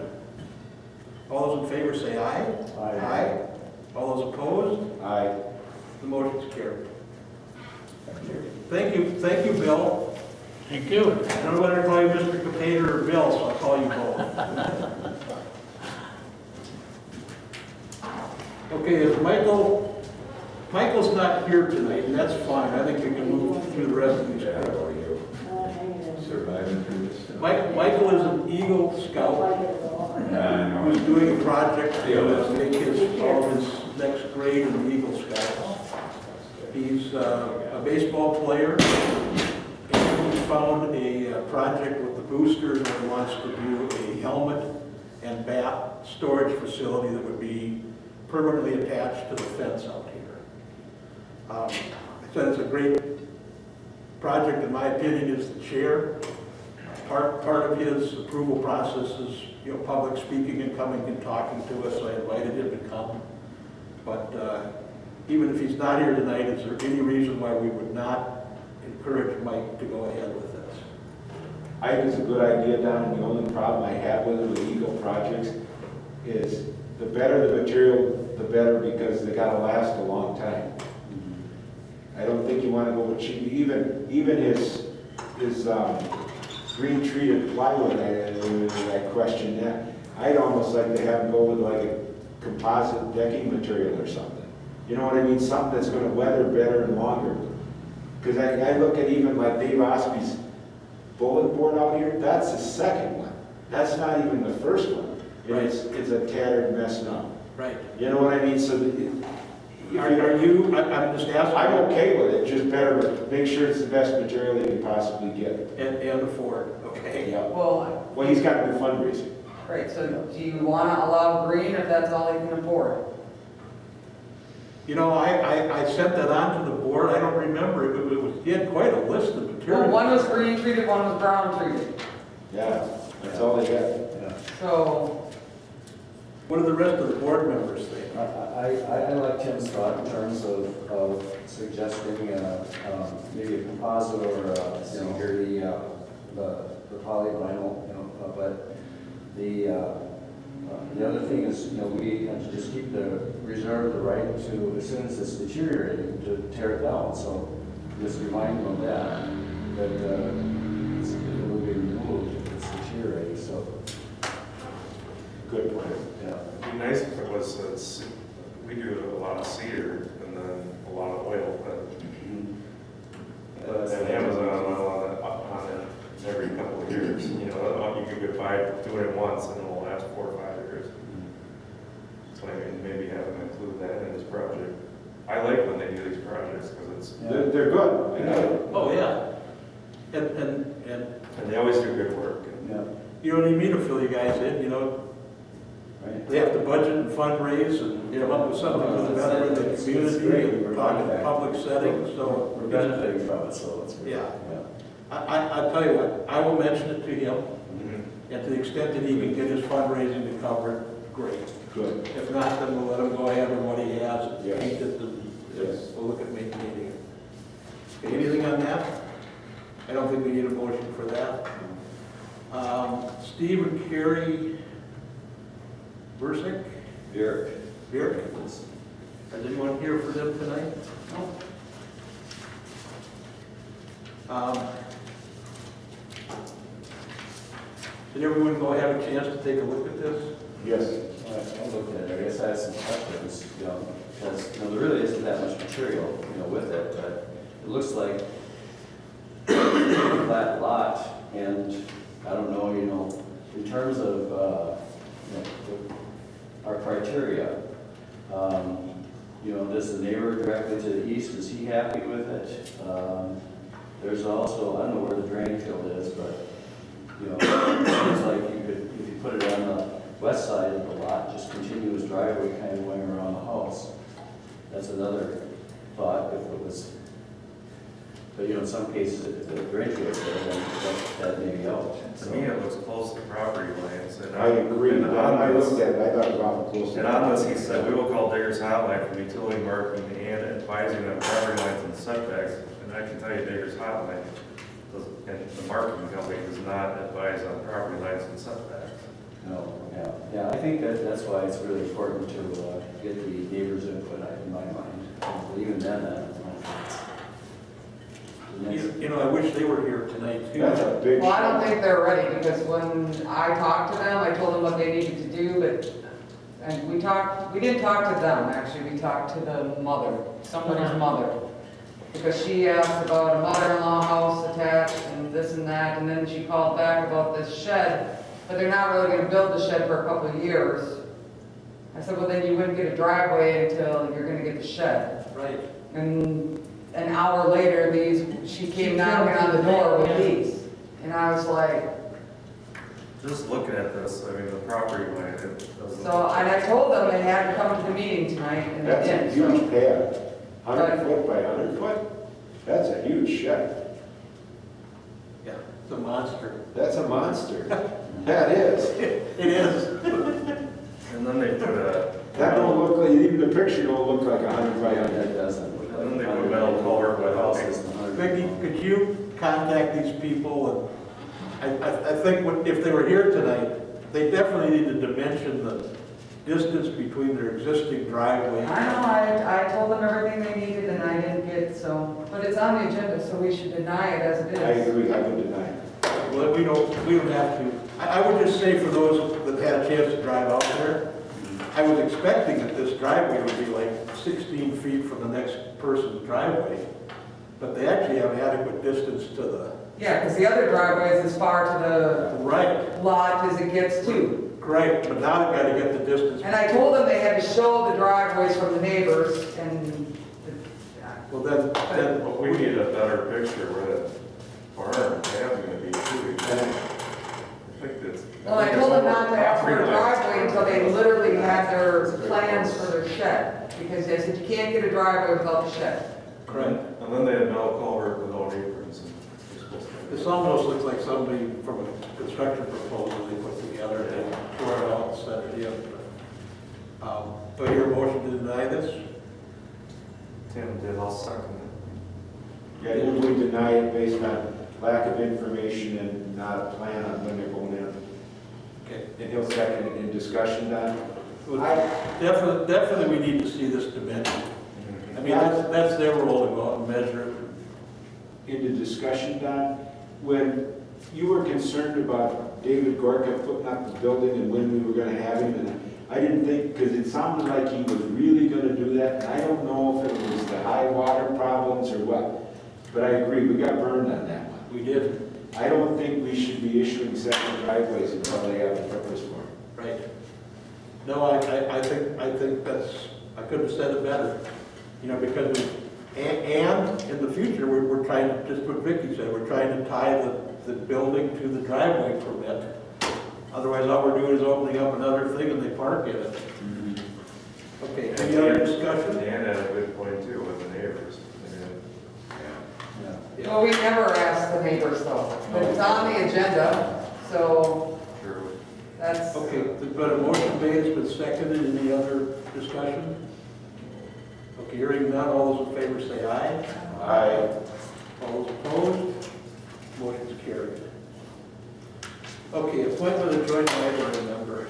All those in favor say aye. Aye. All those opposed? Aye. The motion's carried. Thank you, Bill. Thank you. I don't know whether to call you Mr. Capater or Bill, so I'll call you both. Okay, is Michael's not here tonight, and that's fine. I think we can move through the rest of these. Yeah, how are you? Surviving through this stuff. Michael is an Eagle Scout Yeah, I know. who's doing a project to take all of his next grade in the Eagle Scouts. He's a baseball player, and he found a project with the boosters where he wants to do a helmet and bat storage facility that would be permanently attached to the fence out here. I said it's a great project, in my opinion, as the chair. Part of his approval process is, public speaking and coming and talking to us, so I invited him to come. But even if he's not here tonight, is there any reason why we would not encourage Mike to go ahead with this? I think it's a good idea, Don, and the only problem I have with it, with Eagle projects, is the better the material, the better, because they gotta last a long time. I don't think you wanna go with cheap, even his green treated plywood, I question that. I'd almost like to have him go with like a composite decking material or something. You know what I mean? Something that's gonna weather better and longer. Because I look at even like Dave Ospey's bullet board out here, that's the second one. That's not even the first one. Right. It's a tattered mess now. Right. You know what I mean? So I'm just asking. I'm okay with it, just better make sure it's the best material that you possibly get. And afford, okay? Yeah. Well, Well, he's got to do fundraising. right, so do you want to allow green if that's all you can afford? I sent that on to the board, I don't remember, he had quite a list of Well, materials. one was green treated, one was brown treated. Yeah, that's all they got. So, What do the rest of the board members think? I like Tim's thought in terms of suggesting maybe a composite or, the polyvinyl, but the other thing is, we have to just reserve the right to, as soon as it's deteriorating, to tear it down. So just remind them of that it will be removed if it's deteriorating, so. Good point. Yeah. It'd be nice if it was, we do a lot of cedar and then a lot of oil, but and Amazon on it every couple of years. You could do it once and it'll last 4 or 5 years. So maybe have them include that in this project. I like when they do these projects because it's, They're good. I know it. Oh, yeah. And they always do good work. Yeah. you don't even mean to fill you guys in, Right. they have to budget and fundraise and come up with something for the better of the community, and talk in public settings, so. We're benefiting from it, so it's good. Yeah. I'll tell you what, I will mention it to him, Mm-hmm. and to the extent that he can get his fundraising to cover it, great. Good. If not, then we'll let him go ahead with what he has, and Yes. paint it, and Yes. we'll look at making it. Okay, anything on that? I don't think we need a motion for that. Steve and Carrie Bursick? Beer. Is anyone here for them tonight? No. Did everyone go have a chance to take a look at this? Yes. I looked at it, I guess I had some questions, because, there really isn't that much material, with it, but it looks like a flat lot, and I don't know, in terms of, our criteria, does the neighbor directly to the east, is he happy with it? There's also, I don't know where the drain field is, but, it seems like you could, if you put it on the west side of the lot, just continuous driveway kind of going around the house. That's another thought if it was, but in some cases, if the drain field's there, then that may be out. To me, it looks close to property lines. And I agree. And I on looked this, at it, I thought it was awful close. and on this, he said, we will call Digger's Hotline from utility marking and advising on property lines and setbacks. And I can tell you Digger's Hotline, and the marking company does not advise on property lines and setbacks. No, yeah, I think that's why it's really important to get the neighbors' input in my mind. But even then, I don't know. I wish they were here tonight too. That's a big. well, I don't think they're ready, because when I talked to them, I told them what they needed to do, and we didn't talk to them, actually, we talked to the mother, somebody's mother. Because she asked about a mother-in-law house attached and this and that, and then she called back about this shed, but they're not really gonna build the shed for a couple of years. I said, well, then you wouldn't get a driveway until you're gonna get the shed. Right. And an hour later, she came knocking on the door with these. And I was like, Just looking at this, I mean, the property line, it doesn't. So, and I told them they had to come to the meeting tonight, and they That's a didn't, huge so. pad. 100 foot by 100 foot? That's a huge shed. Yeah, it's a monster. That's a monster. That is. It is. And then they put a, That don't look like, even the picture don't look like 100 by 100. That doesn't look like. And then they put metal culvert with houses. Vicki, could you contact these people? And I think if they were here tonight, they definitely need to dimension the distance between their existing driveway. I know, I told them everything they needed and I didn't get, so, but it's on the agenda, so we should deny it as it I is. agree, I would deny it. Well, we don't have to. I would just say for those that had a chance to drive out there, I was expecting that this driveway would be like 16 feet from the next person's driveway, but they actually have adequate distance to the Yeah, because the other driveway is as far to right. the lot as it gets to. Right, but now they've got to get the distance. And I told them they had to show the driveways from the neighbors and, Well, then but we need a better picture where that barn and cab's gonna be too. I think that's. well, I told them not to ask for a driveway until they literally had their plans for their shed. Because they said you can't get a driveway without the shed. correct. And then they had metal culvert without aprons. And they're supposed to- This almost looks like somebody from a construction proposal they put together and tore it out and set it in. Do I hear a motion to deny this? Tim did, I'll second it. Yeah, I usually deny it based on lack of information and not a plan on when they're going in. Okay. And he'll second it in discussion, Don. Definitely we need to see this dimension. I mean, that's their role to go out and measure it. In the discussion, Don, when you were concerned about David Gorka putting up the building and when we were gonna have him, and I didn't think, because it sounded like he was really gonna do that, and I don't know if it was the high water problems or what, but I agree, we got burned on that one. We did, I don't think we should be issuing second driveways until they have a purpose for it. right. No, I think that's, I could have said it better. You know, because and in the future, we're trying to, just what Vicki said, we're trying to tie the building to the driveway permit. Otherwise, all we're doing is opening up another thing and they park in it. Okay, any other discussion? Dan had a good point too with the neighbors. Yeah. Well, we never asked the neighbors though, but it's on the agenda, so True. that's. Okay, there's been a motion made, it's been seconded, any other discussion? Okay, hearing none, all those in favor say aye. Aye. All those opposed, motion's carried. Okay, appointment of joint library member.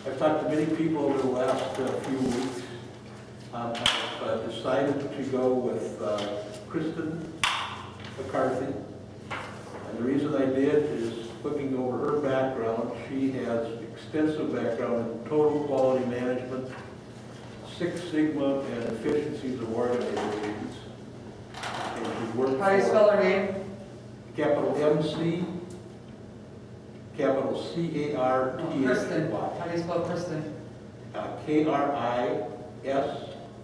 I've talked to many people over the last few weeks. I've decided to go with Kristen McCarthy. And the reason I did is looking over her background, she has extensive background in total quality management, Six Sigma, and efficiencies of organizations. And she's worked How do you for spell her name? capital MC, capital C-A-R-T-A-Y. Kristen. How do you spell Kristen?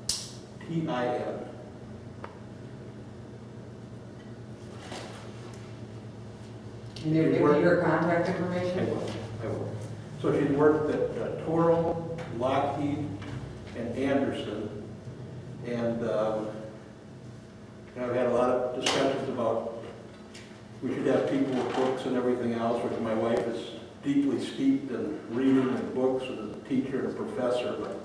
K-R-I-S-T-I-N. Can you give me her contact I information? will, I will. So she's worked at Toro, Lockheed, and Anderson. And I've had a lot of discussions about we should have people with books and everything else, which my wife is deeply steeped in reading and books and a teacher and a professor, but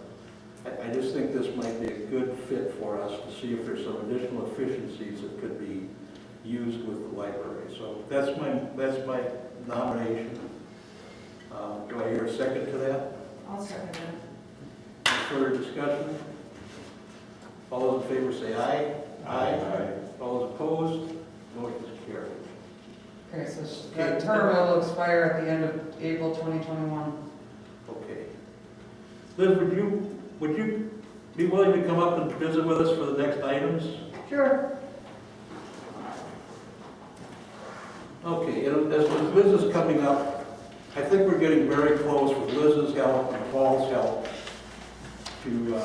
I just think this might be a good fit for us to see if there's some additional efficiencies that could be used with the library. So that's my nomination. Do I hear a second to that? I'll second that. Any further discussion? All those in favor say aye. Aye. All those opposed? Motion is carried. Okay, so the term will expire at the end of April 2021. Okay. Liz, would you be willing to come up and visit with us for the next items? Sure. Okay, and as Liz is coming up, I think we're getting very close with Liz's help and Paul's help to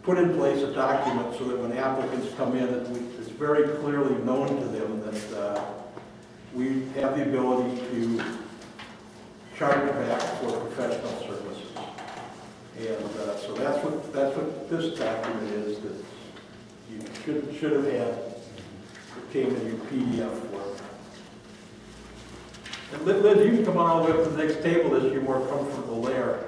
put in place a document so that when applicants come in, it's very clearly known to them that we have the ability to charge back for professional services. And so that's what this document is that you should have had. It came in your PDF form. And Liz, you can come on all the way up to the next table if you're more comfortable there.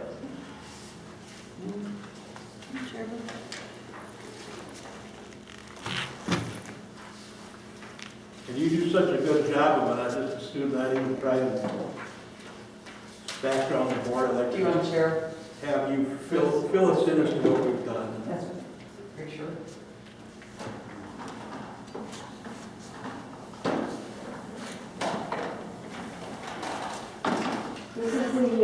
And you do such a good job of it, I just assumed I'd even try to background the board. I'd like Do you want to share? have you fill us in as to what we've done. That's pretty sure. This is the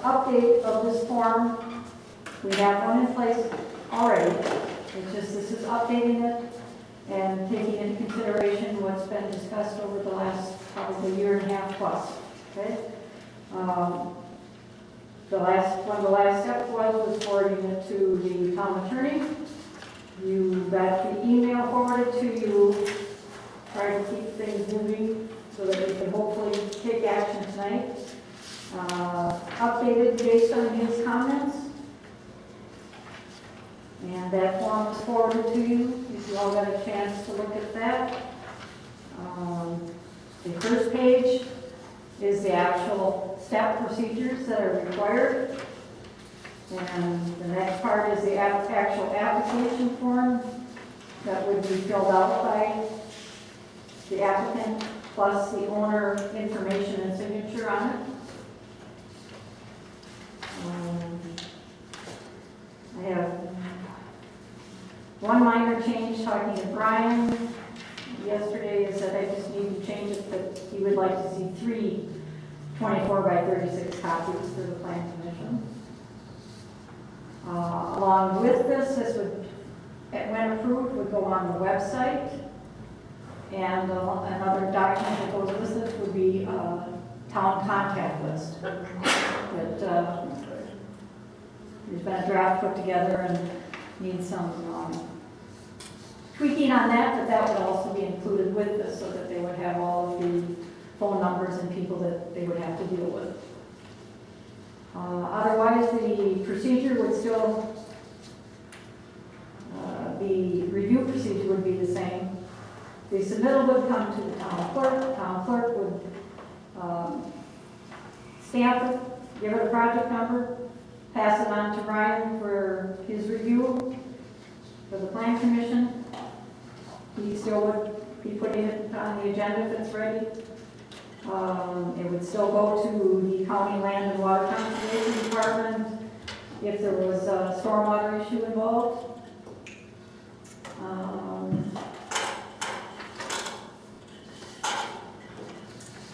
update of this form. We have one in place already. It's just, this is updating it and taking into consideration what's been discussed over the last probably year and a half plus, okay? One of the last steps was forwarding it to the town attorney. You got the email forwarded to you, try to keep things moving so that we can hopefully take action tonight. Updated based on his comments. And that form was forwarded to you, if you all got a chance to look at that. The first page is the actual step procedures that are required. And the next part is the actual application form that would be filled out by the applicant, plus the owner information and signature on it. I have one minor change talking to Brian yesterday, is that I just need to change it, that he would like to see 3 24 by 36 copies for the plan commission. Along with this would, when approved, would go on the website. And another document that goes with this would be a town contact list. That there's been a draft put together and needs some tweaking on that, but that would also be included with this so that they would have all of the phone numbers and people that they would have to deal with. Otherwise, the procedure would still, the review procedure would be the same. The submittal would come to the town clerk. The town clerk would stamp it, give it a project number, pass it on to Brian for his review for the plan commission. He still would be putting it on the agenda if it's ready. It would still go to the county land and water conservation department if there was a stormwater issue involved.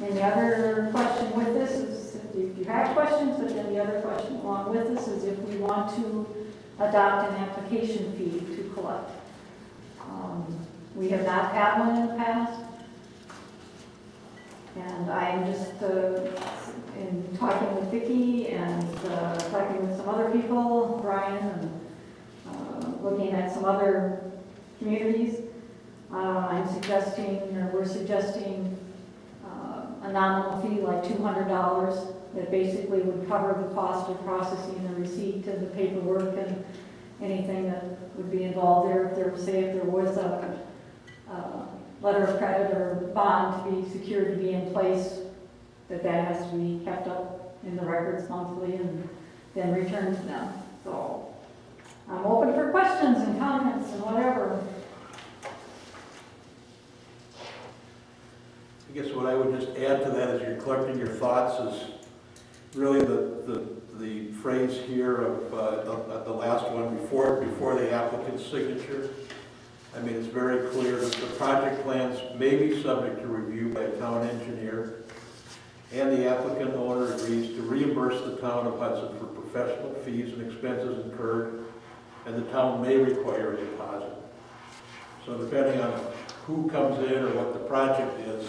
And the other question with this is, if you have questions, but then the other question along with this is if we want to adopt an application fee to collect. We have not had one in the past. And I am just in talking with Vicki and talking with some other people, Brian, and looking at some other communities. I'm suggesting, or we're suggesting, a nominal fee like $200 that basically would cover the cost of processing the receipt and the paperwork and anything that would be involved there. If there was a letter of credit or bond to be secured to be in place, that has to be kept up in the records monthly and then returned to them. So I'm open for questions and comments and whatever. I guess what I would just add to that as you're collecting your thoughts is really the phrase here of the last one before the applicant's signature. I mean, it's very clear that the project plans may be subject to review by a town engineer, and the applicant owner agrees to reimburse the town of Hudson for professional fees and expenses incurred, and the town may require a deposit. So depending on who comes in or what the project is,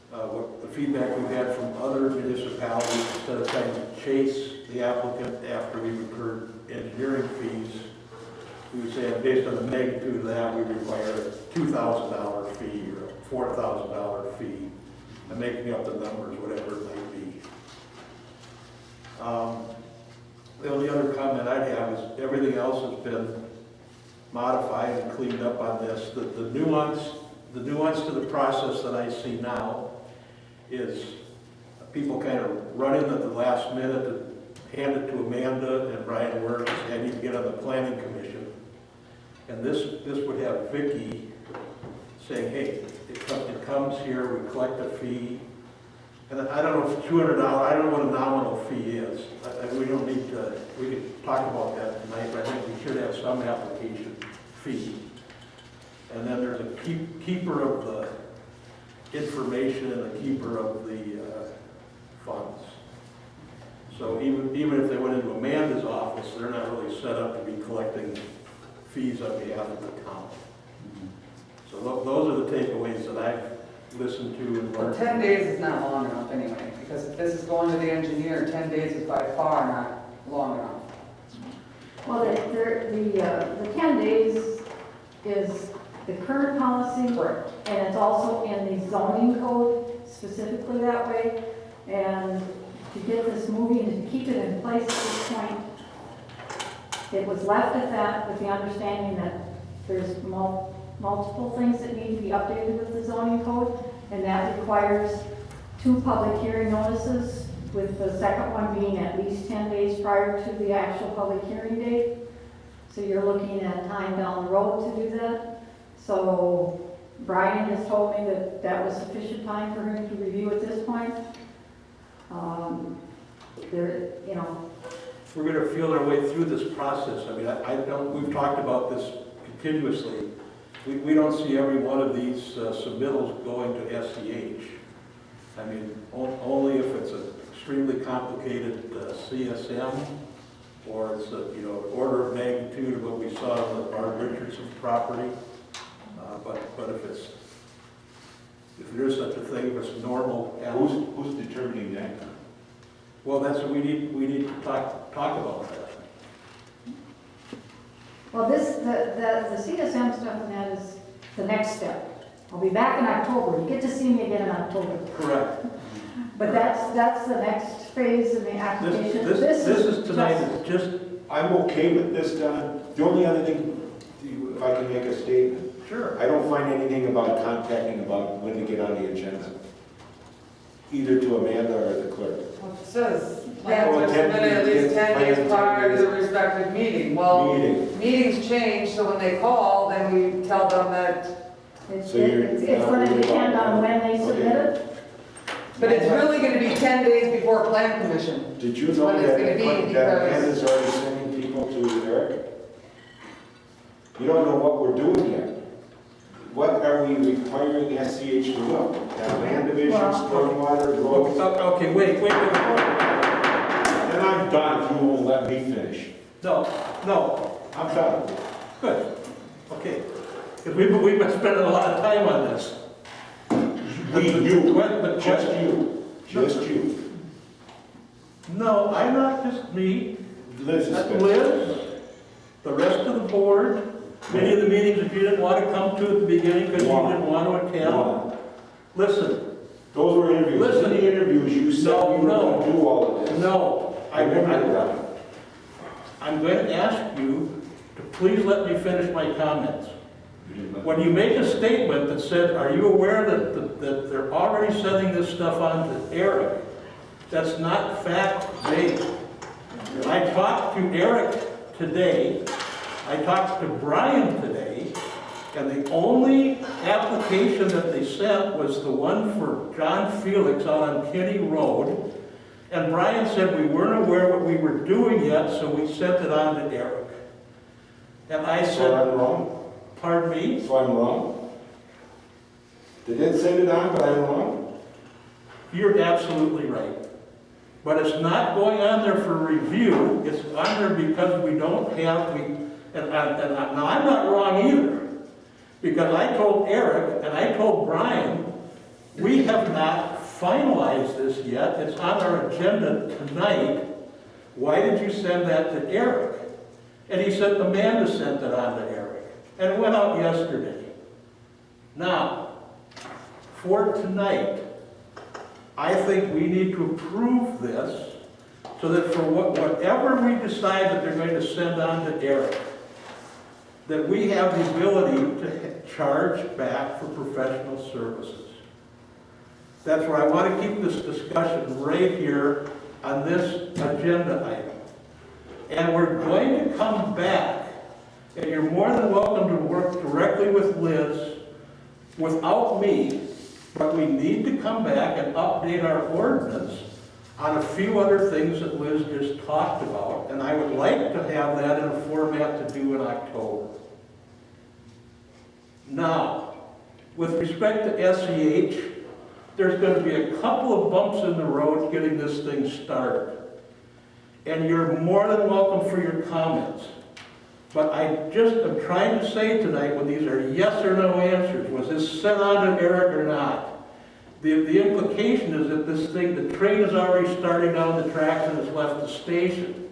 what the feedback we've had from other municipalities, instead of trying to chase the applicant after we've incurred engineering fees, we would say based on the magnitude of that, we require a $2,000 fee or a $4,000 fee I'm making up the numbers, whatever it might be. The only other comment I'd have is everything else has been modified and cleaned up on this. The nuance to the process that I see now is people kind of run in at the last minute and hand it to Amanda and Brian Work and say, I need to get on the planning commission. And this would have Vicky saying, hey, it comes here, we collect a fee. And I don't know if $200, I don't know what a nominal fee is. We don't need to, we could talk about that tonight, but I think we should have some application fee. And then there's a keeper of the information and a keeper of the funds. So even if they went into Amanda's office, they're not really set up to be collecting fees on behalf of the town. So those are the takeaways that I've listened to and Well, learned. 10 days is not long enough anyway, because if this is going to the engineer, 10 days is by far not long enough. Well, the 10 days is the current policy. Correct. And it's also in the zoning code specifically that way. And to get this moving and to keep it in place at this point, it was left at that with the understanding that there's multiple things that need to be updated with the zoning code, and that requires 2 public hearing notices, with the second one being at least 10 days prior to the actual public hearing date. So you're looking at time down the road to do that. So Brian has told me that that was sufficient time for him to review at this point. We're going to feel our way through this process. I mean, I don't, we've talked about this continuously. We don't see every one of these submittals going to SEH. I mean, only if it's an extremely complicated CSM, or it's a, order of magnitude of what we saw on the Bart Richardson property. But if there is such a thing, if it's normal. Who's determining that? Well, that's what we need to talk about that. Well, the CSM stuff and that is the next step. I'll be back in October. You get to see me again in October. Correct. But that's the next phase in the application. This is tonight is just, I'm okay with this, Don. The only other thing, if I can make a statement, sure. I don't find anything about contacting about when to get on the agenda, either to Amanda or the clerk. Well, it says plans Oh, are 10 submitted at least 10 plans days 10 prior to days. the respective meeting. Well, Meeting. meetings change, so when they call, then we tell them that, It's So you're going to depend on when they submit it. but it's really going to be 10 days before plan commission. Did you know When it's that gonna be, that because- Amanda's already sending people to Eric? You don't know what we're doing yet. What are we requiring SCH to do? Land division, Well- stormwater, roads? Okay, wait. Then I'm done if you won't let me finish. No, I'm done. good. Okay. Because we've been spending a lot of time on this. Just you. No, I'm not just me. Liz is good. Liz, the rest of the board, many of the meetings that you didn't want to come to at the beginning because you didn't want to attend. One. Listen, Those were interviews. Listen. In the interviews, you said No, you were no. going to do all of this. no, I remember that. I'm going to ask you to please let me finish my comments. When you make a statement that said, are you aware that they're already sending this stuff on to Eric? That's not fact-based. I talked to Eric today, I talked to Brian today, and the only application that they sent was the one for John Felix out on Kinney Road. And Brian said we weren't aware what we were doing yet, so we sent it on to Eric. And I So said, I'm wrong? pardon me? So I'm wrong? They did send it on, but I'm wrong? You're absolutely right. But it's not going on there for review, it's on there because we don't have, now I'm not wrong either. Because I told Eric and I told Brian, we have not finalized this yet, it's on our agenda tonight. Why did you send that to Eric? And he said Amanda sent it on to Eric. And it went out yesterday. Now, for tonight, I think we need to approve this so that for whatever we decide that they're going to send on to Eric, that we have the ability to charge back for professional services. That's where I want to keep this discussion right here on this agenda item. And we're going to come back, and you're more than welcome to work directly with Liz without me, but we need to come back and update our ordinance on a few other things that Liz just talked about, and I would like to have that in a format to do in October. Now, with respect to SEH, there's going to be a couple of bumps in the road getting this thing started. And you're more than welcome for your comments. But I just am trying to say tonight, when these are yes or no answers, was this sent on to Eric or not? The implication is that this thing, the train is already starting down the tracks and has left the station.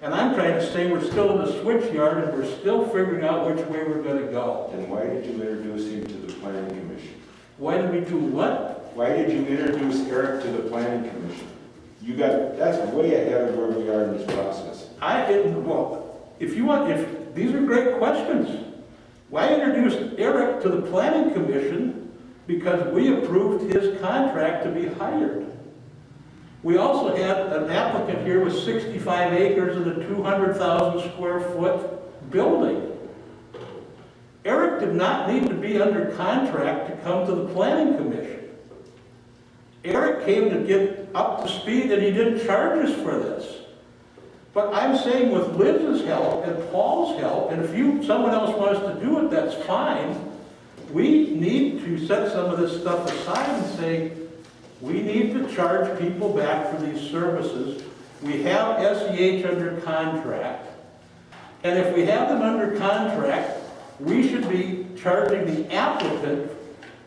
And I'm trying to say we're still in the switch yard and we're still figuring out which way we're going to go. Then why did you introduce him to the planning commission? Why did we do what? Why did you introduce Eric to the planning commission? That's way ahead of where we are in this process. These are great questions. Why introduce Eric to the planning commission? Because we approved his contract to be hired. We also had an applicant here with 65 acres and a 200,000 square foot building. Eric did not need to be under contract to come to the planning commission. Eric came to get up to speed and he didn't charge us for this. But I'm saying with Liz's help and Paul's help, and if someone else wants to do it, that's fine. We need to set some of this stuff aside and say, we need to charge people back for these services. We have SEH under contract. And if we have them under contract, we should be charging the applicant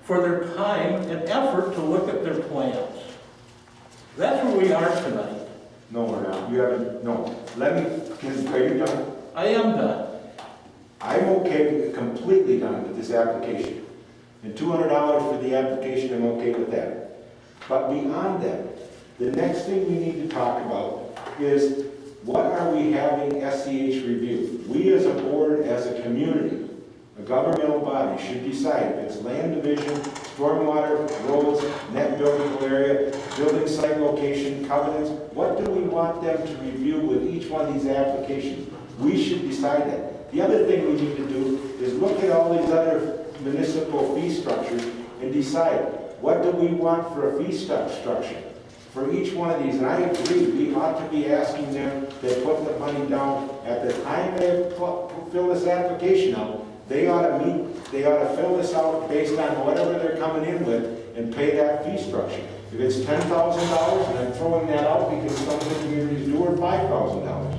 for their time and effort to look at their plans. That's where we are tonight. No, we're not. You haven't, no. Are you done? I am done. I'm okay, completely done with this application. And $200 for the application, I'm okay with that. But beyond that, the next thing we need to talk about is what are we having SEH review? We as a board, as a community, a governmental body should decide if it's land division, stormwater, roads, net buildable area, building site location, covenants. What do we want them to review with each one of these applications? We should decide that. The other thing we need to do is look at all these other municipal fee structures and decide what do we want for a fee structure for each one of these. And I agree, we ought to be asking them to put the money down at the time they fill this application out. They ought to fill this out based on whatever they're coming in with and pay that fee structure. If it's $10,000, and I'm throwing that out because some of the communities do, or $5,000.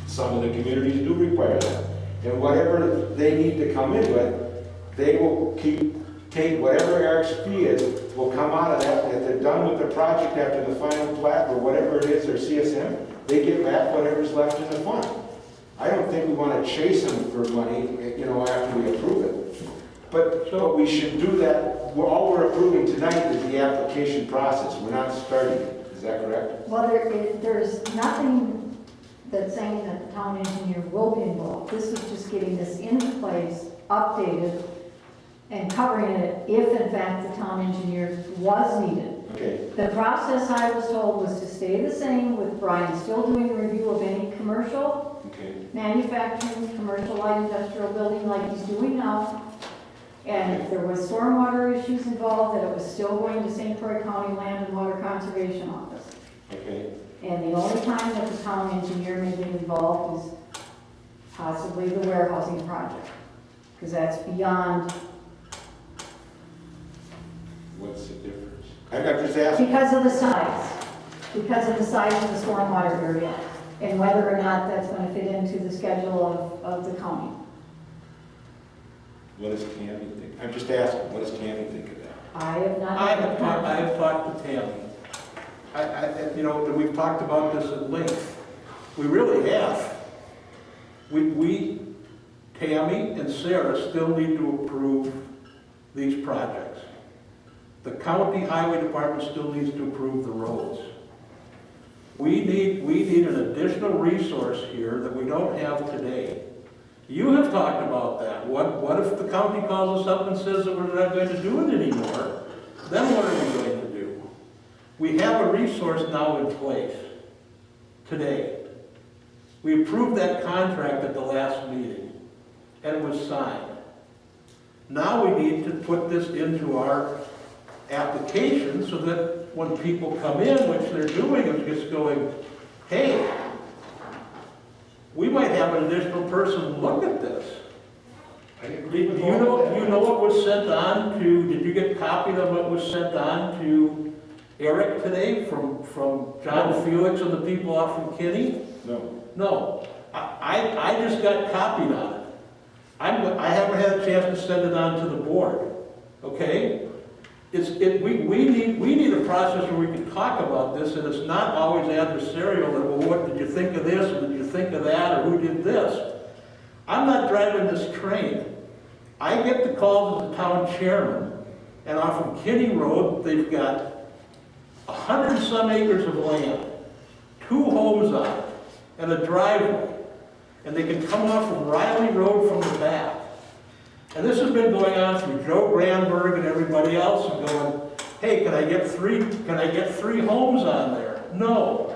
Some of the communities do require that. And whatever they need to come in with, they will take whatever Eric's fee is, will come out of that. If they're done with the project after the final plat or whatever it is, their CSM, they get back whatever's left in the fund. I don't think we want to chase them for money, after we approve it. But we should do that. All we're approving tonight is the application process. We're not starting it. Is that correct? Well, there's nothing that's saying that the town engineer will be involved. This is just getting this into place, updated, and covering it if in fact the town engineer was needed. Okay. The process I was told was to stay the same with Brian still doing a review of any commercial, manufacturing, commercial light industrial building like he's doing now. And if there was stormwater issues involved, that it was still going to St. Croix County Land and Water Conservation Office. Okay. And the only time that the town engineer may be involved is possibly the warehousing project, because that's beyond. What's the difference? I'm just asking. Because of the size of the stormwater area, and whether or not that's going to fit into the schedule of the county. What does Tammy think? I'm just asking, what does Tammy think of that? I have not. I have talked to Tammy. We've talked about this at length. We really have. Tammy and Sarah still need to approve these projects. The county highway department still needs to approve the roads. We need an additional resource here that we don't have today. You have talked about that. What if the county calls us up and says that we're not going to do it anymore? Then what are we going to do? We have a resource now in place today. We approved that contract at the last meeting, and it was signed. Now we need to put this into our application so that when people come in, which they're doing, it's just going, hey, we might have an additional person look at this. Do you know what was sent on to, did you get a copy of what was sent on to Eric today from John Felix and the people off from Kinney? No. No. I just got copied on it. I haven't had a chance to send it on to the board, okay? We need a process where we can talk about this, and it's not always adversarial, that, well, what did you think of this, or did you think of that, or who did this? I'm not driving this train. I get the calls as the town chairman, and off of Kinney Road, they've got 100 and some acres of land, 2 homes on it, and a driveway. And they can come off from Riley Road from the back. And this has been going on through Joe Granberg and everybody else, and going, hey, can I get three homes on there? No.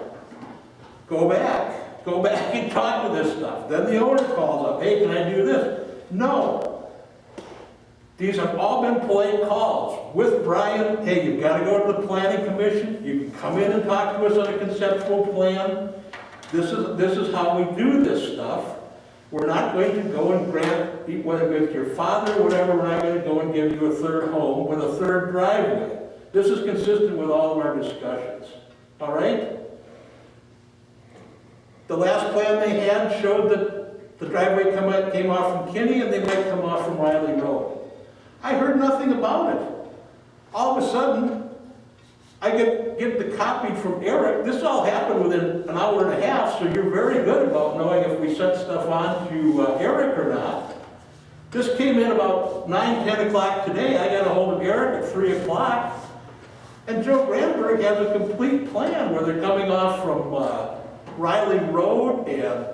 Go back and talk to this stuff. Then the owner calls up, hey, can I do this? No. These have all been polite calls with Brian. Hey, you've got to go to the planning commission. You can come in and talk to us on a conceptual plan. This is how we do this stuff. We're not going to go and grant, whether it's your father or whatever, we're not going to go and give you a third home with a third driveway. This is consistent with all of our discussions. All right? The last plan they had showed that the driveway came off from Kinney and they might come off from Riley Road. I heard nothing about it. All of a sudden, I get the copy from Eric. This all happened within an hour and a half, so you're very good about knowing if we sent stuff on to Eric or not. This came in about 9, 10 o'clock today. I got a hold of Eric at 3 o'clock. And Joe Granberg has a complete plan where they're coming off from Riley Road and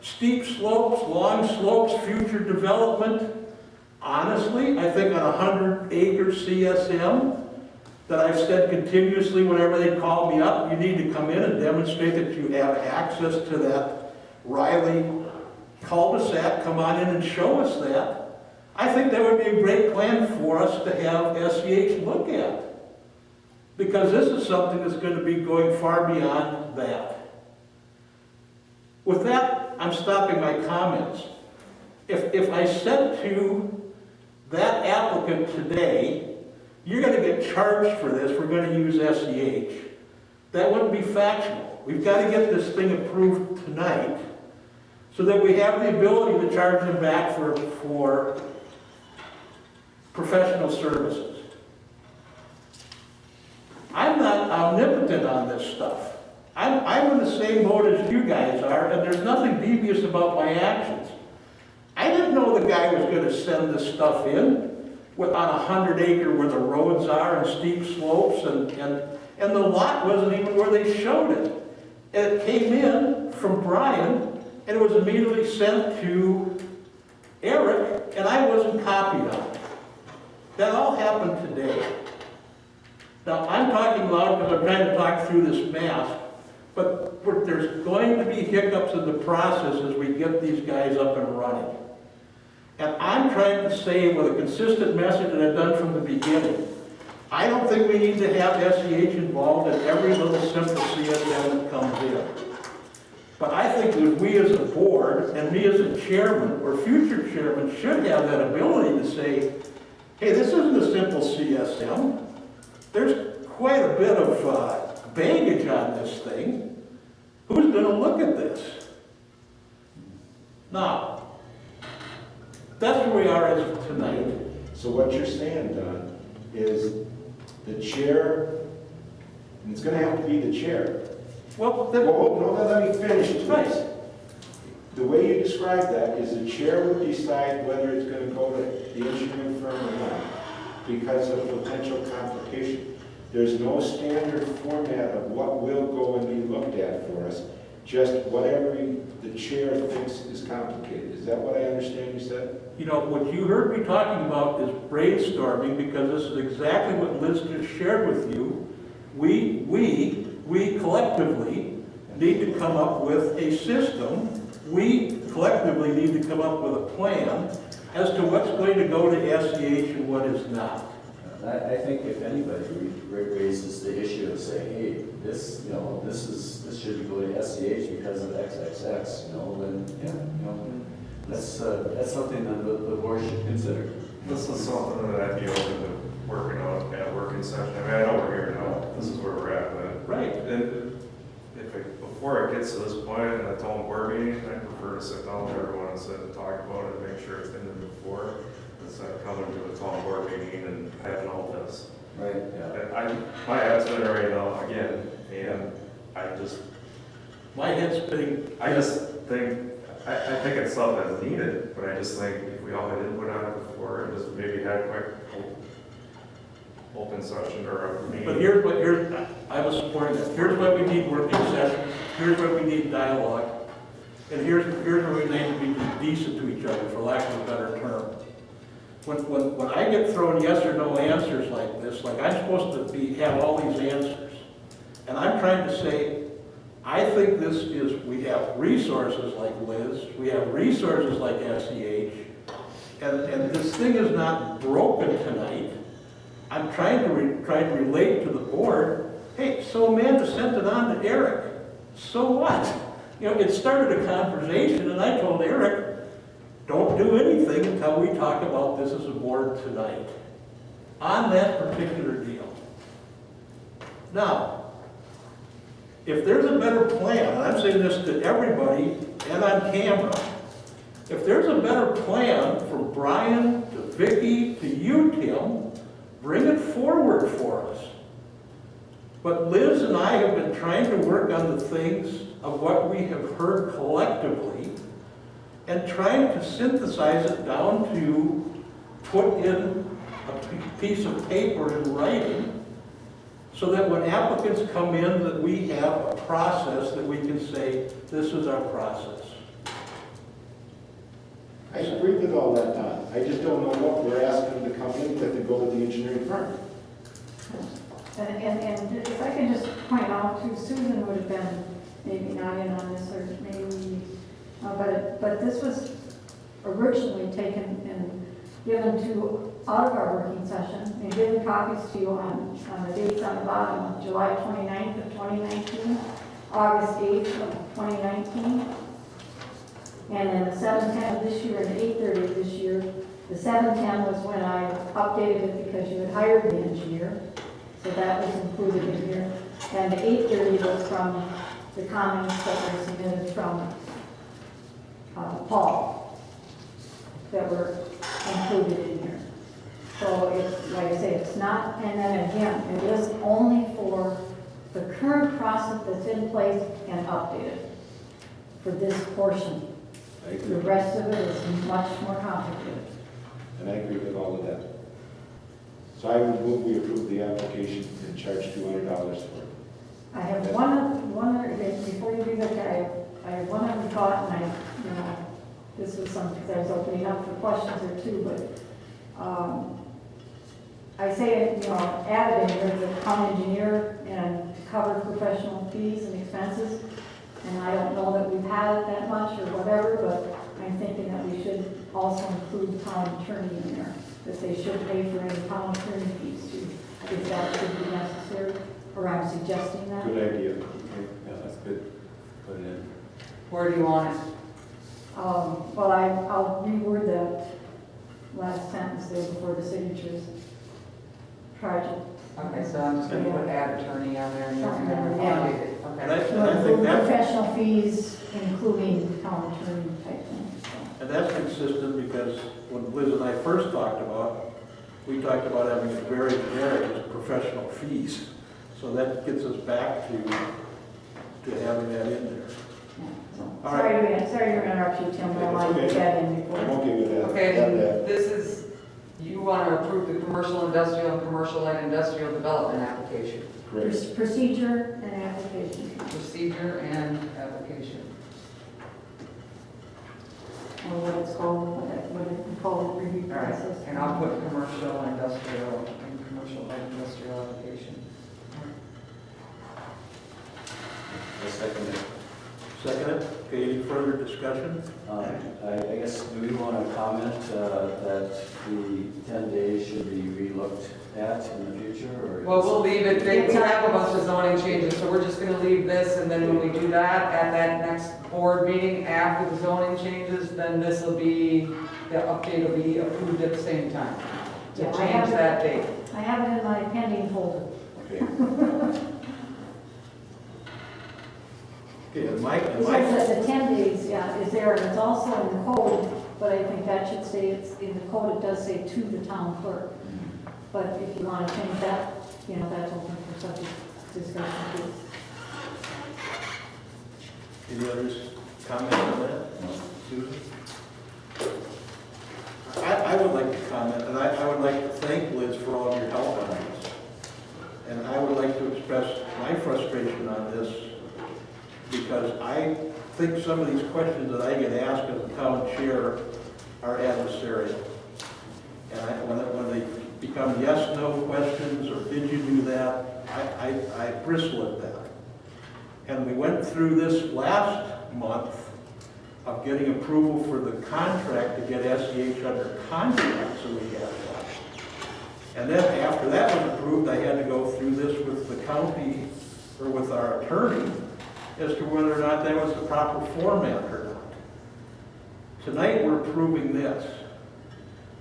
steep slopes, long slopes, future development. Honestly, I think on 100-acre CSM, that I've said continuously whenever they call me up, you need to come in and demonstrate that you have access to that Riley cul-de-sac. Come on in and show us that. I think that would be a great plan for us to have SEH look at. Because this is something that's going to be going far beyond that. With that, I'm stopping my comments. If I said to that applicant today, you're going to get charged for this, we're going to use SEH, that wouldn't be factual. We've got to get this thing approved tonight so that we have the ability to charge them back for professional services. I'm not omnipotent on this stuff. I'm in the same boat as you guys are, and there's nothing devious about my actions. I didn't know the guy was going to send this stuff in on 100 acre where the roads are and steep slopes, and the lot wasn't even where they showed it. And it came in from Brian, and it was immediately sent to Eric, and I wasn't copied on it. That all happened today. Now, I'm talking loud because I'm trying to talk through this math, but there's going to be hiccups in the process as we get these guys up and running. And I'm trying to say with a consistent message that I've done from the beginning, I don't think we need to have SEH involved in every little simple CSM that comes in. But I think that we as a board, and me as a chairman, or future chairman, should have that ability to say, hey, this isn't a simple CSM. There's quite a bit of baggage on this thing. Who's going to look at this? Now, that's where we are as of tonight. So what you're saying, Don, is the chair, and it's gonna have to be the chair. Well, No, let me finish, please. Right. The way you describe that is the chair would decide whether it's gonna go to the engineering firm or not. because of potential complication. There's no standard format of what will go and be looked at for us, just whatever the chair thinks is complicated. Is that what I understand you said? You know, what you heard me talking about is brainstorming, because this is exactly what Liz just shared with you. We collectively need to come up with a system. We collectively need to come up with a plan as to what's going to go to SEH and what is not. I think if anybody raises the issue of saying, hey, this should go to SEH because of XXX, then, that's something that the board should consider. This is something that I'd be open to working on at working session. I mean, I know we're here now, this is where we're at, but. Right. Before it gets to this point, and I told them board meeting, I prefer to sit down with everyone and sit and talk about it, and make sure it's been there before, instead of coming to a town board meeting and having all this. Right, yeah. My head's spinning right now, again, and My head's spinning. I think it's stuff that's needed, but I just think if we all had input on it before, and just maybe had a quick open session or a meeting. But I was supporting that. Here's why we need working sessions, here's why we need dialogue, and here's where we need to be decent to each other, for lack of a better term. When I get thrown yes or no answers like this, like I'm supposed to have all these answers, and I'm trying to say, I think we have resources like Liz, we have resources like SEH, and this thing is not broken tonight. I'm trying to relate to the board, hey, so Amanda sent it on to Eric. So what? It started a conversation, and I told Eric, don't do anything until we talk about this as a board tonight, on that particular deal. Now, if there's a better plan, and I'm saying this to everybody and on camera, if there's a better plan for Brian, to Vicki, to you, Tim, bring it forward for us. But Liz and I have been trying to work on the things of what we have heard collectively and trying to synthesize it down to put in a piece of paper in writing so that when applicants come in that we have a process that we can say, this is our process. I agree with all that, Don. I just don't know what we're asking them to come in, that to go with the engineering firm. And if I can just point out too, Susan would have been maybe not in on this, or maybe, but this was originally taken and given to, out of our working session, and given copies to you on the dates on the bottom, July 29th of 2019, August 8th of 2019, and then the 7/10 of this year and 8/30 of this year. The 7/10 was when I updated it because you had hired the engineer, so that was included in here. And the 8/30 was from the comments that were submitted from Paul that were included in here. So it's, like I say, it's not, and then again, it is only for the current process that's in place and updated for this portion. The rest of it is much more complicated. And I agree with all of that. So I would move we approve the application and charge $200 for it. I have one other, before you do that, I have one other thought, and this was something that I was opening up for questions or two, but I say, added in here, the town engineer and cover professional fees and expenses. And I don't know that we've had that much or whatever, but I'm thinking that we should also include the town attorney in there, that they should pay for any town attorney fees too, if that should be necessary, or I'm suggesting that. Good idea. Okay, yeah, that's good. Put it in. Where do you want it? Well, I'll reword that last sentence there before the signatures. Project. Okay, so I'm just gonna put add attorney on there and you're Something gonna like that. update it. And Okay. I think that, Professional fees, including town attorney type things. and that's consistent because when Liz and I first talked about, we talked about having it very generic as professional fees. So that gets us back to having that in there. All right. Sorry to interrupt you, Tim, but I It's wanted to okay. get that in I before. won't give you that. Okay, Have and that. this is, you want to approve approve the commercial, industrial, and commercial light industrial development application. Correct. Procedure and application. Procedure and application. Or what it's called, what it's called, review All right, process. and I'll put commercial, industrial, and commercial light industrial application. I second it. Second it? Okay, any further discussion? I guess, do we want to comment that the 10 days should be relooked at in the future, or? Well, we'll leave it, we have a bunch of zoning changes, so we're just gonna leave this, and then when we do that, at that next board meeting, after the zoning changes, then this will be, the update will be approved at the same time. To Yeah, I change have it. that date. I have it in my pending folder. Okay. Okay, and Mike, It says that the 10 days, yeah, is there, and it's also in the code, but I think that should say, it's in the code, it does say to the town clerk. But if you want to change that, you know, that's open for subject discussion too. any others comment on that? Susan? I would like to comment, and I would like to thank Liz for all of your help on this. And I would like to express my frustration on this, because I think some of these questions that I get asked as a town chair are adversarial. And when they become yes, no questions, or did you do that, I bristle at that. And we went through this last month of getting approval for the contract to get SEH under contract, so we had that. And then after that was approved, I had to go through this with the county, or with our attorney, as to whether or not that was the proper format or not. Tonight, we're approving this.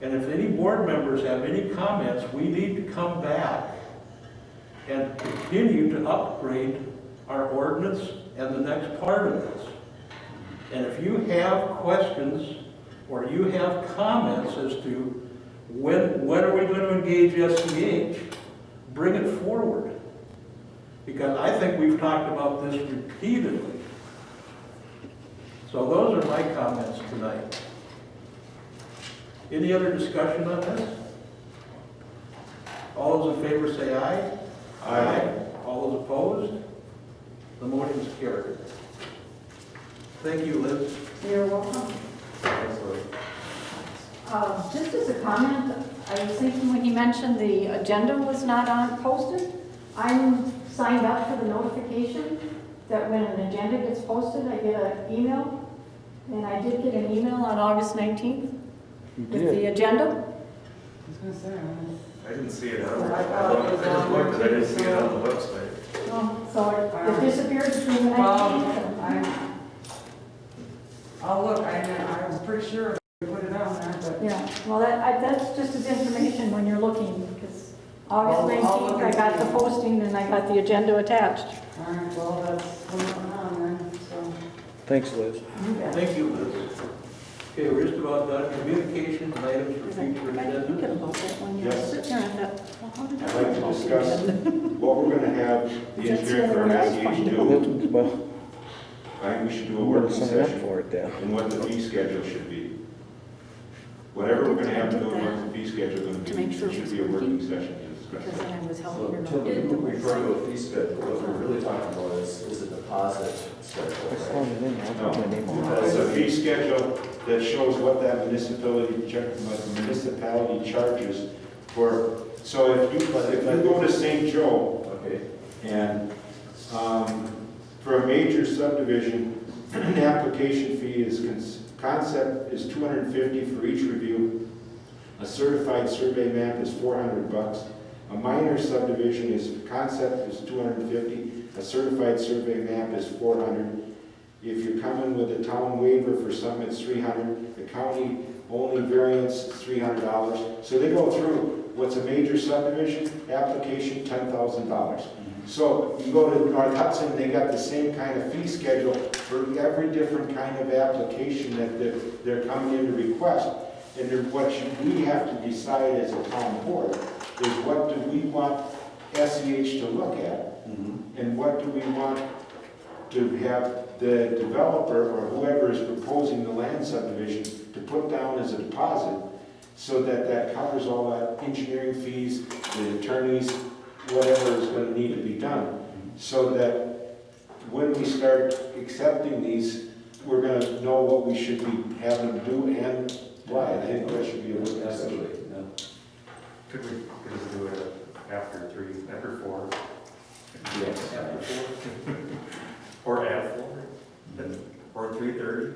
And if any board members have any comments, we need to come back and continue to upgrade our ordinance and the next part of this. And if you have questions or you have comments as to when are we going to engage SEH, bring it forward. Because I think we've talked about this repeatedly. So those are my comments tonight. Any other discussion on this? All those in favor say aye. Aye. All those opposed? The motion is carried. Thank you, Liz. You're welcome. Thanks, Lori. Just as a comment, I was thinking when he mentioned the agenda was not posted, I'm signed up for the notification that when an agenda gets posted, I get an email. And I did get an email on August 19th You with the agenda. I was gonna say, I didn't see it Well, on, I I thought it was just on looked, there I didn't too, see it so- on the website. So it disappeared between the 19th and... I'll look, I was pretty sure we put it on there, but. Yeah, well, that's just as information when you're looking, because I'll August look 19th, I and got the see. posting and I got the agenda attached. All right, well, that's what's going on then, so. Thanks, Liz. You bet. Thank you, Liz. Okay, we're just about done. Communications and items for future I might thinking agenda. about that when you Yes. sit there and thought, well, how did I I'd like to know about the discuss agenda? what we're gonna have the That's engineering the firm other SEH one. do. Well, I think we should do a we're working gonna sign up session for it then. and what the fee schedule should be. Whatever we're gonna have to do and what the fee schedule is gonna To be, make sure it should it's be a working working. session to Because discuss. then I was helping So, her. Tim, when you refer to a fee schedule, what we're really talking about is a deposit schedule, I right? signed it in, I'll put my name on it. It's a fee schedule that shows what that municipality charges for, so if you go to St. Joe, Okay. and for a major subdivision, an application fee concept is $250 for each review. A certified survey map is $400. A minor subdivision concept is $250. A certified survey map is $400. If you come in with a town waiver for some, it's $300. The county only variance is $300. So they go through what's a major subdivision application, $10,000. So you go to North Hudson, they got the same kind of fee schedule for every different kind of application that they're coming in to request. And then what we have to decide as a town board is what do we want SEH to look at, and what do we want to have the developer or whoever is proposing the land subdivision to put down as a deposit. so that that covers all that engineering fees, the attorneys, whatever is gonna need to be done. So that when we start accepting these, we're gonna know what we should be having to do and why. I think that should be a working Absolutely, session. yeah. Could we just do it after 4? Yes. Or at 4? Or 3:30?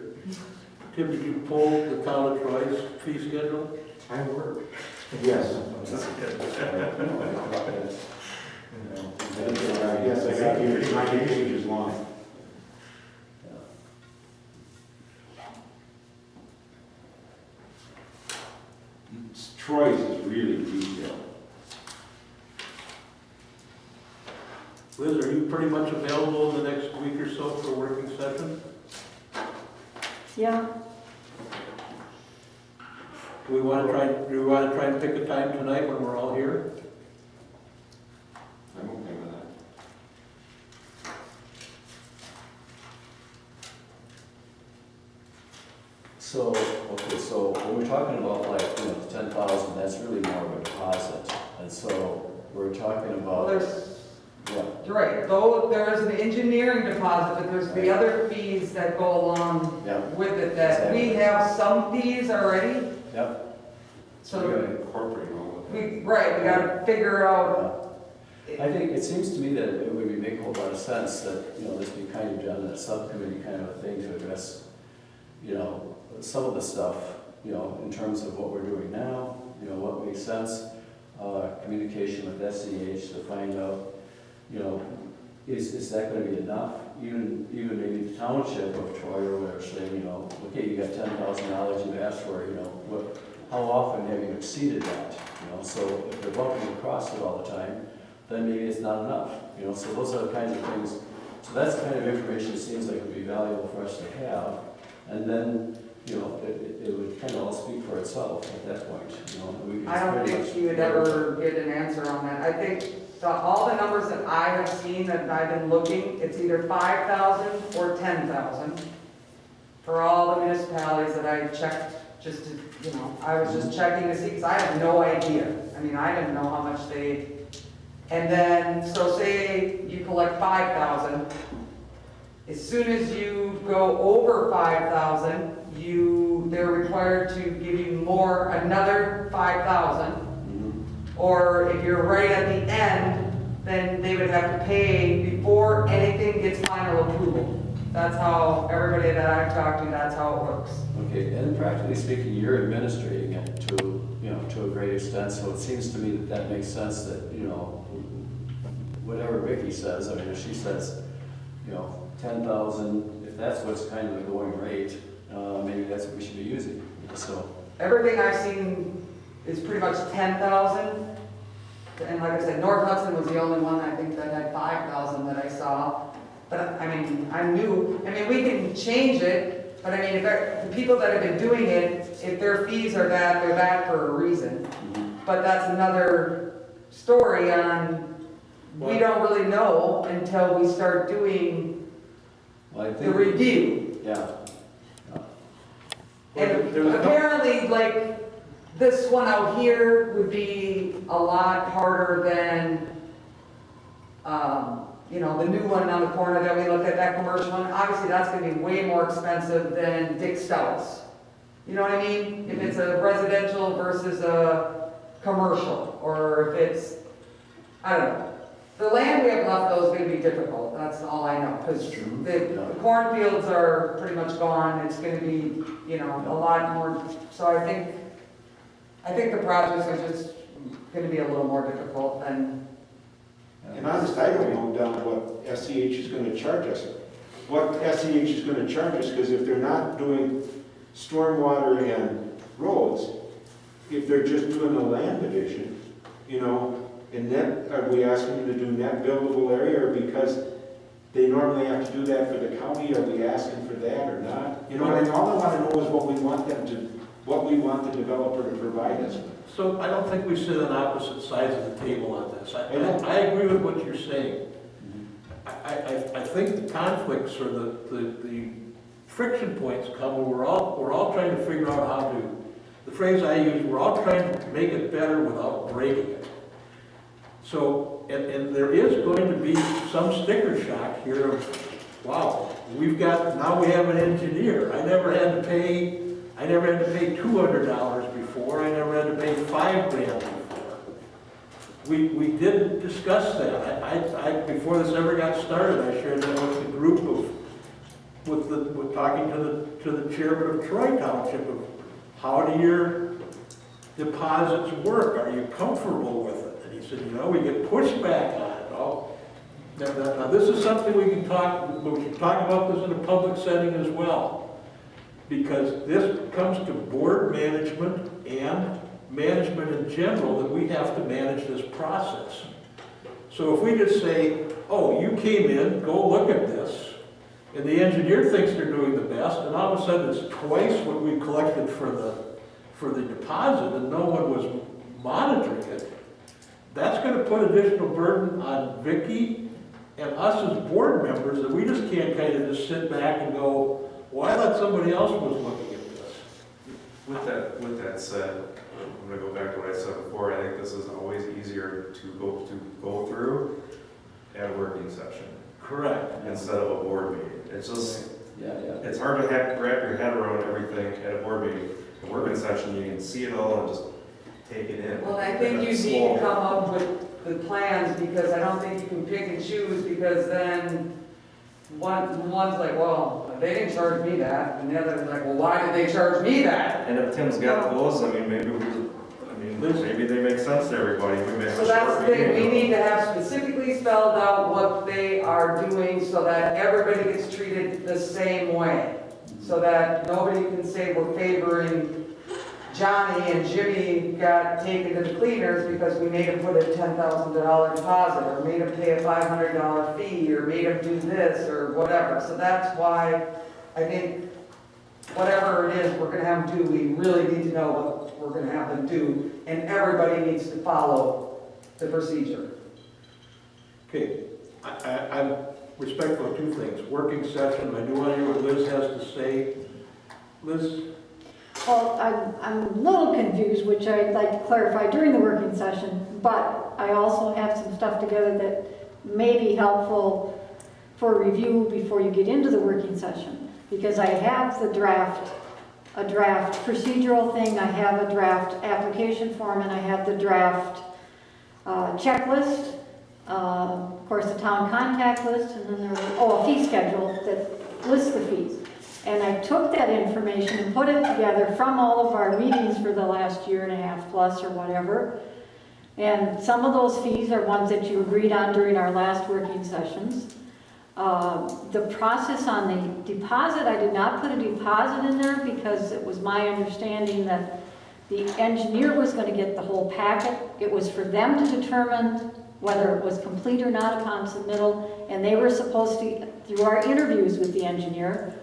Tim, did you pull the town of Troy's fee schedule? I work. Yes. Yeah. Yes, I got you, 90 pages long. Troy's is really detailed. Liz, are you pretty much available in the next week or so for a working session? Yeah, Do we want to try and pick a time tonight when we're all here? I'm okay with that. So, okay, so when we're talking about like, 10,000, that's really more of a deposit. And so we're talking Well, about, there's, yeah, you're right, though, there is an engineering deposit, but there's the other fees that go along yeah, with it, that we have some fees already, yeah. So we so gotta incorporate all of that. we gotta figure out. I think it seems to me that it would make a whole lot of sense that, this be kind of done in a subcommittee kind of a thing to address, some of the stuff, in terms of what we're doing now, what makes sense, communication with SEH to find out, is that gonna be enough? Even maybe the township of Troy or whatever saying, okay, you got $10,000 you've asked for, how often have you exceeded that? So if they're bumping across it all the time, then maybe it's not enough. So those are the kinds of things. So that's the kind of information that seems like it would be valuable for us to have. And then, it would kind of all speak for itself at that point. We could I don't pretty think much- you would ever get an answer on that. I think all the numbers that I have seen, that I've been looking, it's either 5,000 or 10,000 for all the municipalities that I checked, just to, I was just checking to see, because I have no idea. I mean, I didn't know how much they, and then, so say you collect 5,000, as soon as you go over 5,000, they're required to give you another 5,000. Mhm. Or if you're right at the end, then they would have to pay before anything gets final approval. That's how everybody that I've talked to, that's how it works. Okay, and practically speaking, you're administrating it to a great extent, so it seems to me that makes sense that, whatever Vicky says, I mean, if she says, 10,000, if that's what's kind of the going rate, maybe that's what we should be using, so. Everything I've seen is pretty much 10,000. And like I said, North Hudson was the only one I think that had 5,000 that I saw. But I mean, we can change it, but I mean, the people that have been doing it, if their fees are that, they're that for a reason. But that's another story on, we don't really know until we start doing Well, I the think, review. yeah, And There's no- apparently, like, this one out here would be a lot harder than, the new one on the corner that we looked at, that commercial one. Obviously, that's gonna be way more expensive than Dick Stout's. You know what I mean? If it's a residential versus a commercial, or if it's, I don't know. The land we have left though is gonna be difficult, that's all I know, because the cornfields are pretty much gone, it's gonna be, a lot more, so I think the projects are just gonna be a little more difficult than, And honest, I don't know down what SEH is gonna charge us. What SEH is gonna charge us, because if they're not doing stormwater and roads, if they're just doing the land division, and net, are we asking them to do net buildable area, or because they normally have to do that for the county, are we asking for that or not? All I wanna know is what we want the developer to provide us with. So I don't think we sit on opposite sides of the table on this. I know. I agree with what you're saying. I think the conflicts or the friction points come when we're all trying to figure out how to the phrase I use, we're all trying to make it better without breaking it. So, and there is going to be some sticker shock here of, wow, now we have an engineer. I never had to pay $200 before, I never had to pay $5,000 before. We didn't discuss that. Before this ever got started, I shared that with the group with talking to the chairman of Troy Township of how do your deposits work? Are you comfortable with it? And he said, we get pushback on it. Oh, now this is something we should talk about this in a public setting as well. Because this comes to board management and management in general, that we have to manage this process. So if we just say, oh, you came in, go look at this, and the engineer thinks they're doing the best, and all of a sudden it's twice what we collected for the deposit, and no one was monitoring it, that's going to put additional burden on Vicki and us as board members, that we just can't kind of just sit back and go, well, I thought somebody else was looking at this. With that said, I'm gonna go back to what I said before. I think this is always easier to go through at a working session Correct. instead of a board meeting. It's just, Yeah. it's hard to wrap your head around everything at a board meeting. A working session, you can see it all and just take it in. Well, I think you need to come up with the plans, because I don't think you can pick and choose, because then one's like, well, they didn't charge me that, and the other's like, well, why did they charge me that? And if Tim's got those, maybe they make sense to everybody. We make a So that's short the thing, meeting. we need to have specifically spelled out what they are doing so that everybody gets treated the same way. So that nobody can say we're favoring Johnny and Jimmy got taken to the cleaners because we made them put a $10,000 deposit, or made them pay a $500 fee, or made them do this, or whatever. So that's why I think whatever it is we're gonna have them do, we really need to know what we're gonna have them do, and everybody needs to follow the procedure. Okay, I'm respectful of two things. Working session, I do want to hear what Liz has to say. Liz? Well, I'm a little confused, which I'd like to clarify during the working session, but I also have some stuff together that may be helpful for review before you get into the working session. Because I have a draft procedural thing, I have a draft application form, and I have the draft checklist, of course the town contact list, and then there was, a fee schedule that lists the fees. And I took that information and put it together from all of our meetings for the last year and a half plus or whatever. And some of those fees are ones that you agreed on during our last working sessions. The process on the deposit, I did not put a deposit in there because it was my understanding that the engineer was going to get the whole packet. It was for them to determine whether it was complete or not upon submittal, and they were supposed to, through our interviews with the engineer,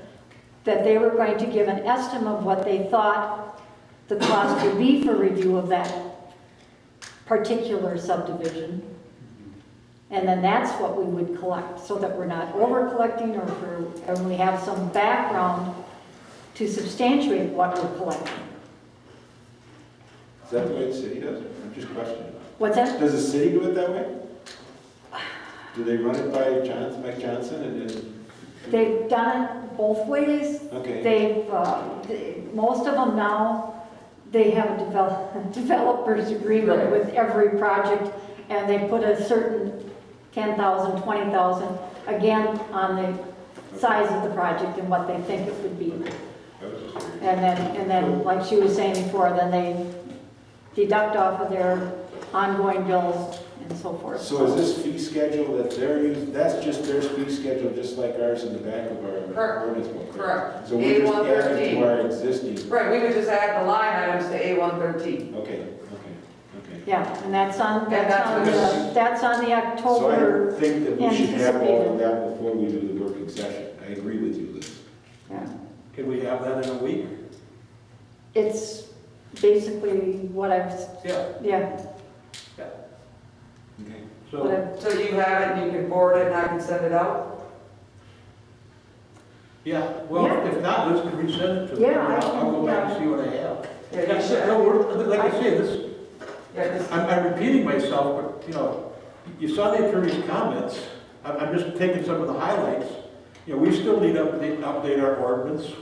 that they were going to give an estimate of what they thought the cost would be for review of that particular subdivision. And then that's what we would collect, so that we're not over-collecting, and we have some background to substantiate what we're collecting. Is that the way the city does it? I'm just questioning. What's that? Does the city do it that way? Do they run it by Mike Johnson and then? They've done it both ways. Okay. Most of them now, they have a developer's agreement Right. with every project, and they put a certain 10,000, 20,000, again, on the size of the project and what they think it would be. I was just curious. And then, like she was saying before, then they deduct off of their ongoing bills and so forth. So is this fee schedule that they're using, that's just their fee schedule, just like ours in the back of our Correct. ordinance book? Correct. So we just add it A113. to our existing, Right, we would just add the line items to A113. okay. Yeah, and that's on So the October. I think that we should have all anticipated. of that before we do the working session. I agree with you, Liz. Yeah. Can we have that in a week? It's basically what I've, Yeah. yeah, Okay. what So, I've, So you have it, and you can forward it, and I can send it out? yeah, well, Yeah. if not, Liz can resend it to me. Yeah, I I'll go back can, and see what I have. Yeah, you should. No, like I say, this, Yeah, 'cause I'm repeating myself, but, you know, you saw the attorney's comments. I'm just taking some of the highlights. You know, we still need to update our ordinance.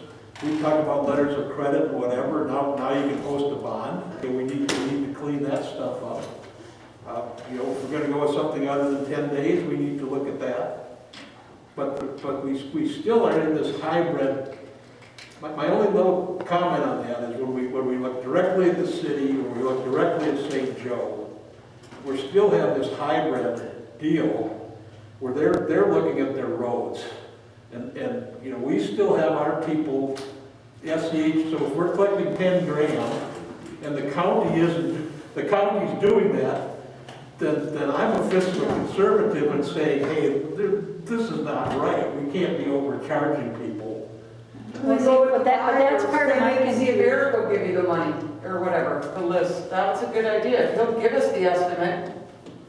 We talk about letters of credit and whatever. Now you can post a bond. Okay, we need to clean that stuff up. You know, if we're gonna go with something other than 10 days, we need to look at that. But we still are in this hybrid. My only little comment on that is when we look directly at the city, or we look directly at St. Joe, we still have this hybrid deal where they're looking at their roads. And you know, we still have our people, SEH, so if we're collecting 10 grand and the county's doing that, then I'm a fiscal conservative and saying, hey, this is not right. We can't be overcharging people. Well, see, but that's part of my See if Eric will give you the money, or whatever, the list. That's a good idea. He'll give us the estimate,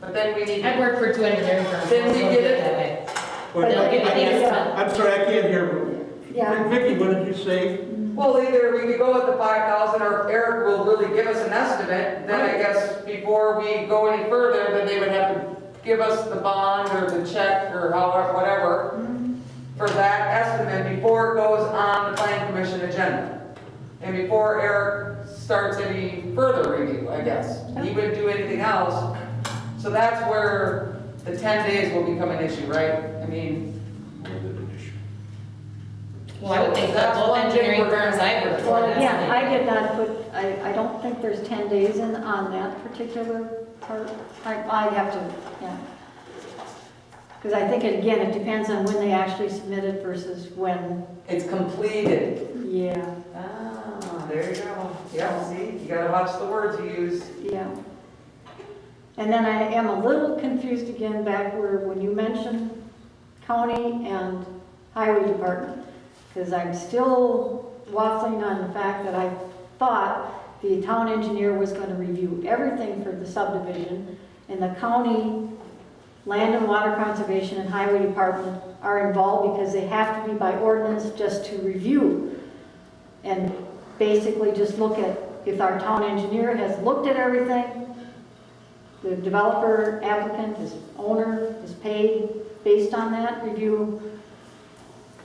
but then we need. I've worked for two engineering firms. Then we so get do it. that way. But They'll give you the estimate. I'm sorry, I can't hear. Yeah. Vicki, what did you say? Well, either we could go with the 5,000, or Eric will really give us an estimate. Then I guess before we go any further, then they would have to give us the bond or the check or however, whatever, for that estimate before it goes on the planning commission agenda. And before Eric starts any further review, I guess. He wouldn't do anything else. So that's where the 10 days will become an issue, right? I mean, Well, I would think that both engineering firms I worked for. Well, that's yeah, what I they did not put, I don't think there's 10 days on that particular part. I'd have to, yeah. Because I think, again, it depends on when they actually submit it versus when, it's completed. yeah, Ah, there you go. Yeah, see, you gotta watch the words you use. yeah. And then I am a little confused again back where when you mentioned county and highway department. Because I'm still waffling on the fact that I thought the town engineer was going to review everything for the subdivision, and the county land and water conservation and highway department are involved because they have to be by ordinance just to review. And basically just look at, if our town engineer has looked at everything, the developer, applicant, his owner is paid based on that review,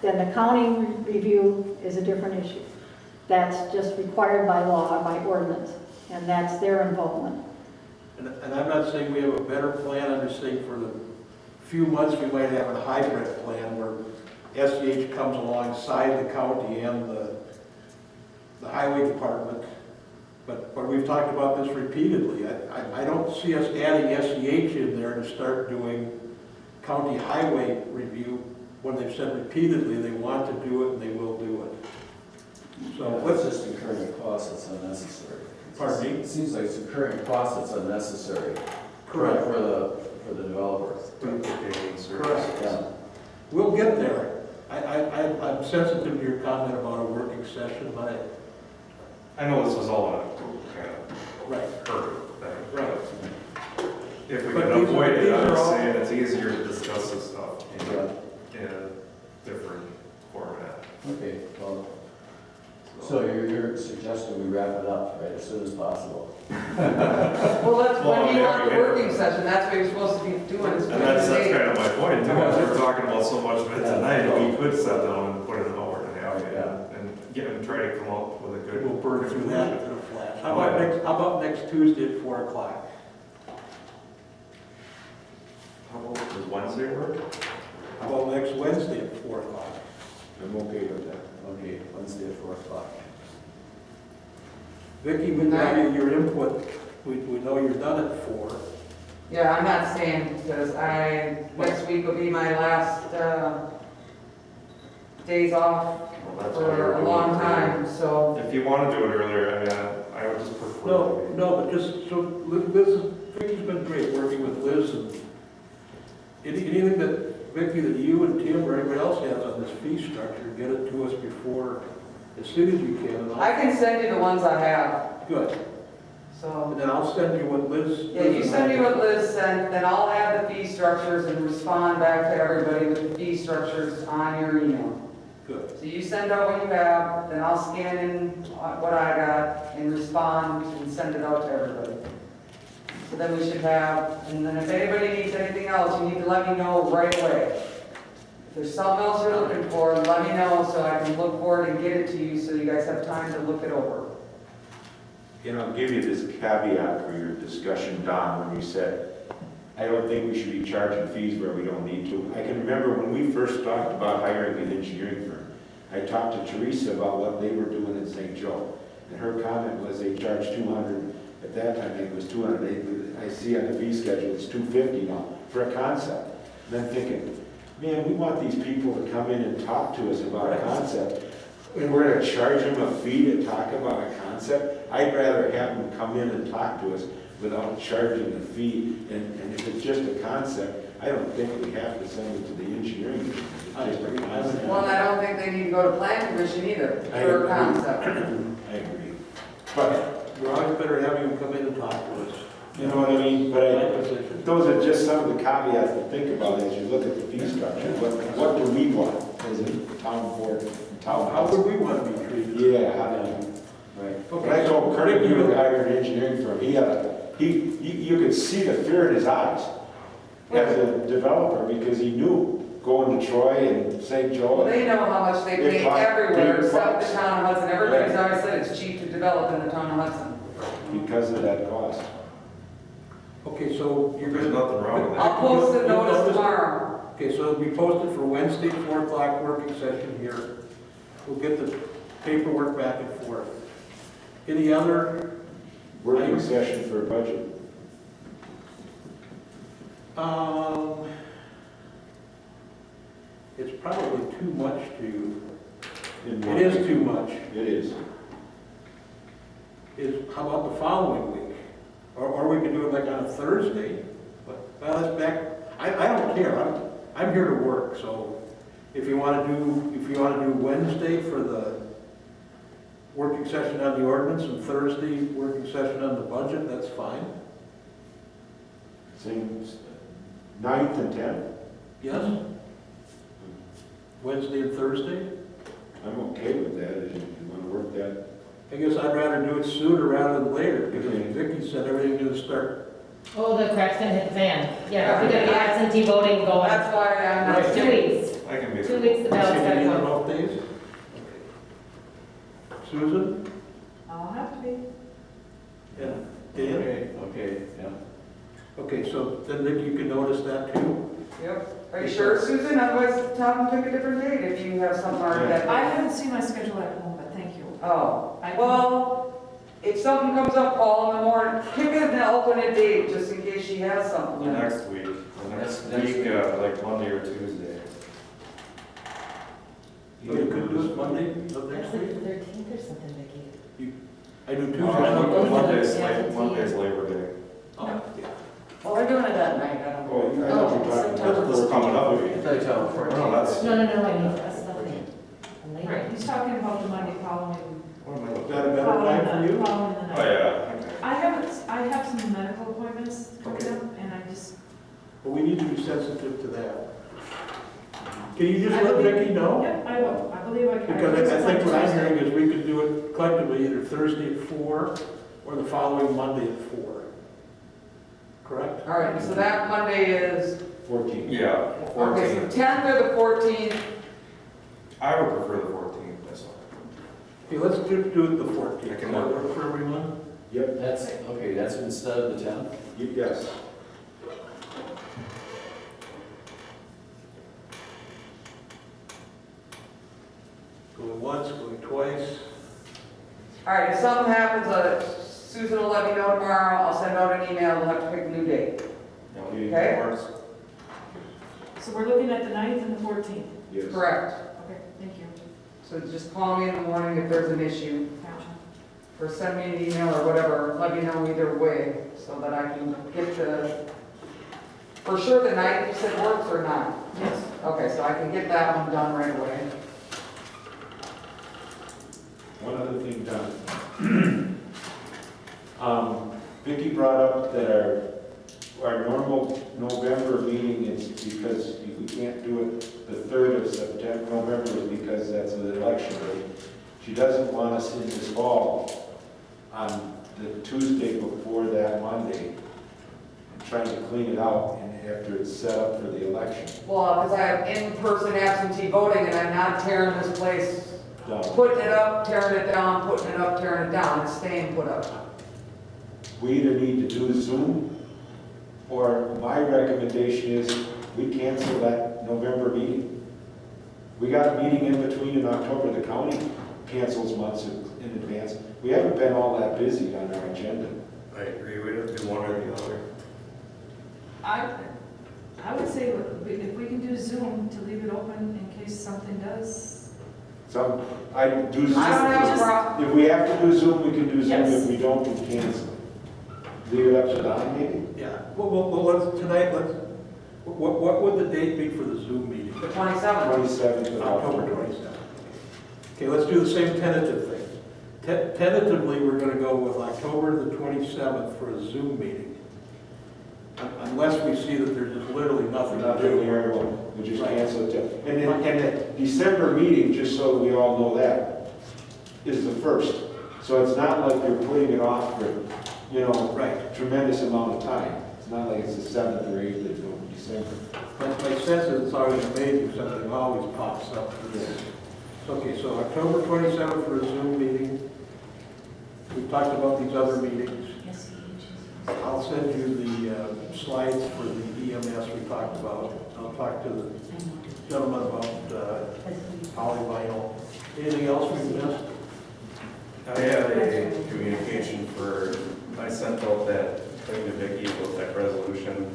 then the county review is a different issue. That's just required by law, by ordinance, and that's their involvement. And I'm not saying we have a better plan, I'm just saying for the few months we might have a hybrid plan where SEH comes alongside the county and the highway department. But we've talked about this repeatedly. I don't see us adding SEH in there to start doing county highway review when they've said repeatedly they want to do it and they will do it. So It's let's, just incurring costs that's unnecessary. Pardon me? It seems like it's incurring costs that's unnecessary. Correct. For the developers. Correct. Yeah. We'll get there. I'm sensitive to your comment about a working session, but I know this was all a kind of right. hurt thing. Right. If we But can these are- avoid it, these I'm are all- saying it's easier to discuss this stuff Yeah. in a different format. Okay, well, so you're suggesting we wrap it up, right, as soon as possible? Well, that's when Well, you yeah, want we the get- working session, that's what you're supposed to be doing. is And that's putting the kind date. of my point too, is we're talking about so much of it Yeah. tonight, we could sit down and put an hour and a half in Yeah. and get and try to come up with a good. We'll burn through that in a flash. How about next Tuesday at 4 o'clock? How about, does Wednesday work? How about next Wednesday at 4 o'clock? I'm okay with that. Okay, Wednesday at 4 o'clock. Vicki, we value your input. We know you're done at 4. Yeah, I'm not saying, because next week will be my last, days off Well, that's for a long time, so. If you want to do it earlier, I mean, I would just prefer. No, but just, so Vicki's been great working with Liz, and anything that, Vicki, that you and Tim or anybody else has on this fee structure, get it to us before, as soon as you can. And I can send you the ones I have, Good. so. And then I'll send you what Liz. Yeah, you send me what Liz sent, then I'll add the fee structures and respond back to everybody with the fee structures on your email. Good. So you send out what you have, then I'll scan in what I got and respond and send it out to everybody. So then we should have, and then if anybody needs anything else, you need to let me know right away. If there's something else you're looking for, let me know so I can look for it and get it to you so you guys have time to look it over. And I'll give you this caveat for your discussion, Don, when you said, I don't think we should be charging fees where we don't need to. I can remember when we first talked about hiring an engineering firm, I talked to Teresa about what they were doing in St. Joe. And her comment was they charged 200, at that time it was 200, I see on the fee schedule it's 250 now for a concept. And I'm thinking, man, we want these people to come in and talk to us about a concept. And we're gonna charge them a fee to talk about a concept? I'd rather have them come in and talk to us without charging the fee. And if it's just a concept, I don't think we have to send it to the engineering. It's just a concept. Well, and I don't think they need to go to plan commission either for a concept. I agree. But, We're always better having them come in and talk to us. you know what I mean? My But position. those are just some of the caveats to think about as you look at the fee structure. What do we want as a town board, town How council? would we want to be treated? Yeah, how do you? Right. When I told Kurt you would hire an engineering firm, you could see the fear in his eyes as a developer because he knew going to Troy and St. Joe. They know how much they pay They find everywhere big except bucks. the town of Hudson. Everybody's always said it's cheap to develop in the town of Hudson. Because of that cost. Okay, so you're There's gonna. nothing wrong with that. I'll post the You'll notice tomorrow. Okay, so it'll be posted for Wednesday, 4 o'clock working session here. We'll get the paperwork back and forth. Any other? Working session for budget. It's probably too much to, In it is too much. It is. How about the following week? Or we could do it like on a Thursday, but, well, that's back, I don't care, I'm here to work, so if you wanna do Wednesday for the working session on the ordinance and Thursday working session on the budget, that's fine. Same, 9th and 10th. Yes? Wednesday and Thursday? I'm okay with that, if you want to work that. I guess I'd rather do it sooner rather than later, because Okay. Vicki said everything gonna start. Oh, the crack's gonna hit the fan. Yeah, we got the absentee voting going. That's why I'm not. Right. 2 weeks. I can be. 2 weeks the ballot's See gotta any other go. off days? Susan? I'll have to be. And Dan? Okay, yeah. Okay, so then Nick, you can notice that too. Yep. Are you sure, Susan? Otherwise, tell them to pick a different date if you have something already that. I haven't seen my schedule at home, but thank you. Oh, well, if something comes up, call in the morning, pick an alternate date just in case she has something. Next week, the next Next week, like Monday or Tuesday. So you could do it Monday of That's next like week? the 13th or something, Vicki. I do Tuesday. Monday's Labor Day. Oh, yeah. Well, they're doing it that night, I don't know. Oh, I know you're talking about. That's coming up. I thought you told me No, that's. No, I mean, that's nothing. Right, he's talking about the Monday following. Is that a better time for you? Following the Oh, night. yeah, okay. I have some medical appointments coming Okay. up, and I just, But we need to be sensitive to that. Can you just I let believe- Vicki know? yep, I will. I believe I can. Because I think what I'm hearing is we could do it collectively either Thursday at 4 or the following Monday at 4. Correct? All right, so that Monday is, 14th. Yeah, okay, 14th. so 10th or the 14th, I would prefer the 14th, that's all. Okay, let's do it the 14th. I can Does that work. work for everyone? Yep, That's, okay, that's instead of the 10th? yes. Going once, going twice. all right, if something happens, Susan will let me know tomorrow, I'll send out an email, we'll have to pick a new date. Okay. Works. So we're looking at the 9th and the 14th. Yes. Correct. Okay, thank you. So just call me in the morning if there's an issue, Gotcha. or send me an email or whatever, let me know either way, so that I can get for sure the night you said works or not? Yes. Okay, so I can get that one done right away. One other thing, Don. Vicki brought up that our our normal November meeting is because we can't do it the 3rd of September, November is because that's an election day. She doesn't want us in this fall on the Tuesday before that Monday, trying to clean it out and after it's set up for the election. Well, because I have in-person absentee voting and I'm not tearing this place, Done. putting it up, tearing it down, putting it up, tearing it down, it's staying put up. We either need to do Zoom, or my recommendation is we cancel that November meeting. We got a meeting in between in October. The county cancels months in advance. We haven't been all that busy on our agenda. I agree, we have to do one or the other. I would say if we can do Zoom, to leave it open in case something does. So I do Zoom. I don't have a problem. If we have to do Zoom, we can do Zoom. Yes. If we don't, we cancel. Leave it up to Don, maybe? Yeah, well, what would the date be for the Zoom meeting? The 27th. 27th of October October. 27th. Okay, let's do the same tentative thing. Tentatively, we're going to go with October the 27th for a Zoom meeting. Unless we see that there's just literally nothing to Nothing do. here, we'll just cancel it. And the December meeting, just so we all know that, is the 1st. So it's not like you're putting it off for, Right. tremendous amount of time. It's not like it's the 7th or 8th of December. My sense is it's always amazing, something always pops up. Okay, so October 27th for a Zoom meeting. We've talked about these other meetings. I'll send you the slides for the EMS we talked about. I'll talk to the gentleman about polyvinyl. Anything else we've missed? I had a communication I sent out that thing to Vicki with that resolution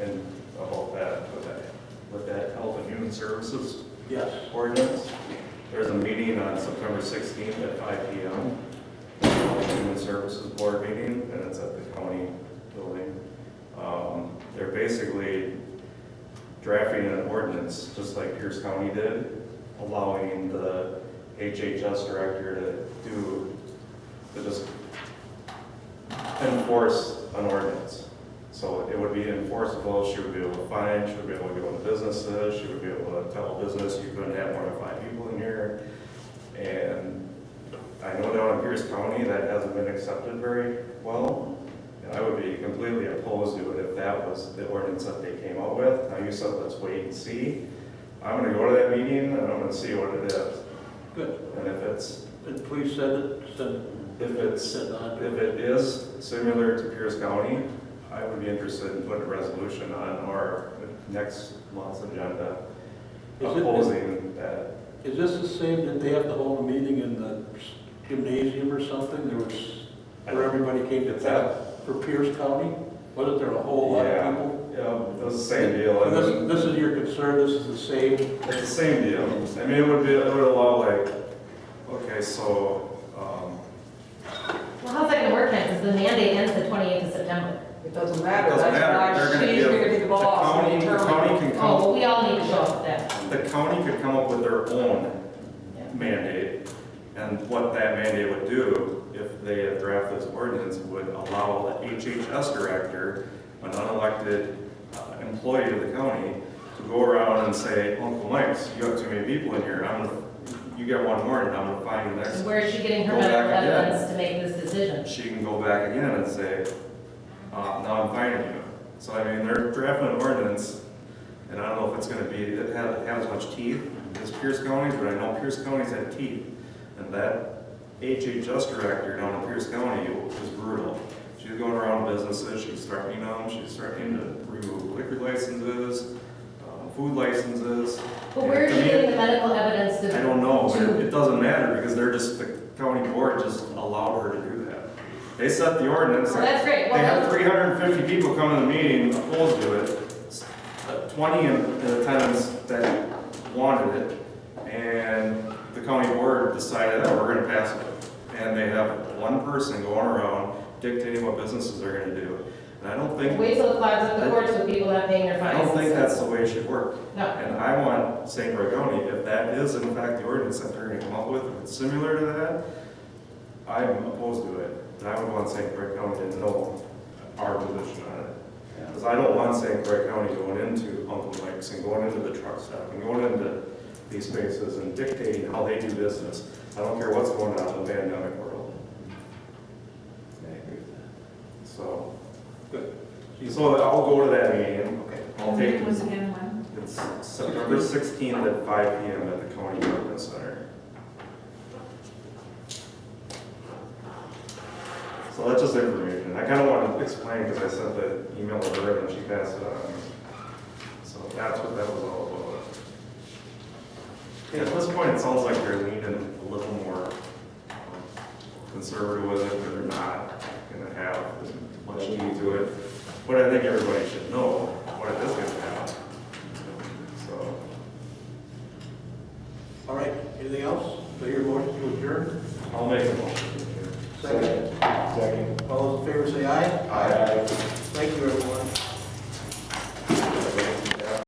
and about that, with that health and human services Yes. ordinance. There's a meeting on September 16th at 5 p.m. Health and Human Services Board meeting, and it's at the county building. They're basically drafting an ordinance, just like Pierce County did, allowing the HHS director to just enforce an ordinance. So it would be enforceable. She would be able to fine, she would be able to go into businesses, she would be able to tell a business you couldn't have more than 5 people in here. And I know down in Pierce County that hasn't been accepted very well. And I would be completely opposed to it if that was the ordinance that they came up with. Now you said let's wait and see. I'm gonna go to that meeting and I'm gonna see what it is. Good. And if it's, And please send if it is similar to Pierce County, I would be interested in putting a resolution on our next month's agenda opposing that. Is this the same, did they have to hold a meeting in the gymnasium or something? Where everybody came to that for Pierce County? Wasn't there a whole lot of people? Yeah, it was the same deal. And This is your concern, this is the same? it's the same deal. I mean, it would allow like, okay, so, Well, how's that gonna work then? Because the mandate ends the 28th of September. It doesn't matter. It doesn't matter. They're gonna She's give- gonna be the boss. the county can Oh, come, well, we all need to show up for that. the county could come up with their own mandate. And what that mandate would do, if they had drafted this ordinance, would allow the HHS director, an unelected employee of the county, to go around and say, Uncle Mike, you have too many people in here, you get one more and I'm gonna find you next. And where is she getting her Go medical back again. evidence to make this decision? She can go back again and say, no, I'm fining you. So I mean, they're drafting an ordinance, and I don't know if it's gonna be, it have as much teeth as Pierce County's, but I know Pierce County's had teeth. And that HHS director down in Pierce County was brutal. She's going around businesses, she's threatening them, she's threatening to remove liquor licenses, food licenses. But where is And she to me, getting the medical evidence to? I don't know, to- it doesn't matter, because the county board just allowed her to do that. They set the ordinance. Well, that's great. They had Well, 350 people come to the meeting opposed to it, 20 in attendance that wanted it, and the county board decided, oh, we're gonna pass it. And they have one person going around dictating what businesses they're gonna do. And I don't think, Wait till the clouds in the courts with people not paying their I fines. don't think that's the way it should work. No. And I want St. Croix County, if that is in fact the ordinance that they're gonna come up with, if it's similar to that, I'm opposed to it. And I would want St. Croix County to know our position on it. Because I don't want St. Croix County going into Uncle Mike's and going into the truck stop and going into these spaces and dictating how they do business. I don't care what's going on in the pandemic world. I agree with that. So, Good. so I'll go to that meeting. Okay. I'll The take, meeting was again when? it's September 16th at 5 p.m. at the County Government Center. So that's just information. I kind of want to explain because I sent the email to her and she passed it on. So that's what that was all about. At this point, it sounds like they're leaning a little more conservative with it, but they're not going to have as much need to it. But I think everybody should know what it is going to have. So, All right, anything else? So your motion to adjourn? I'll make a motion.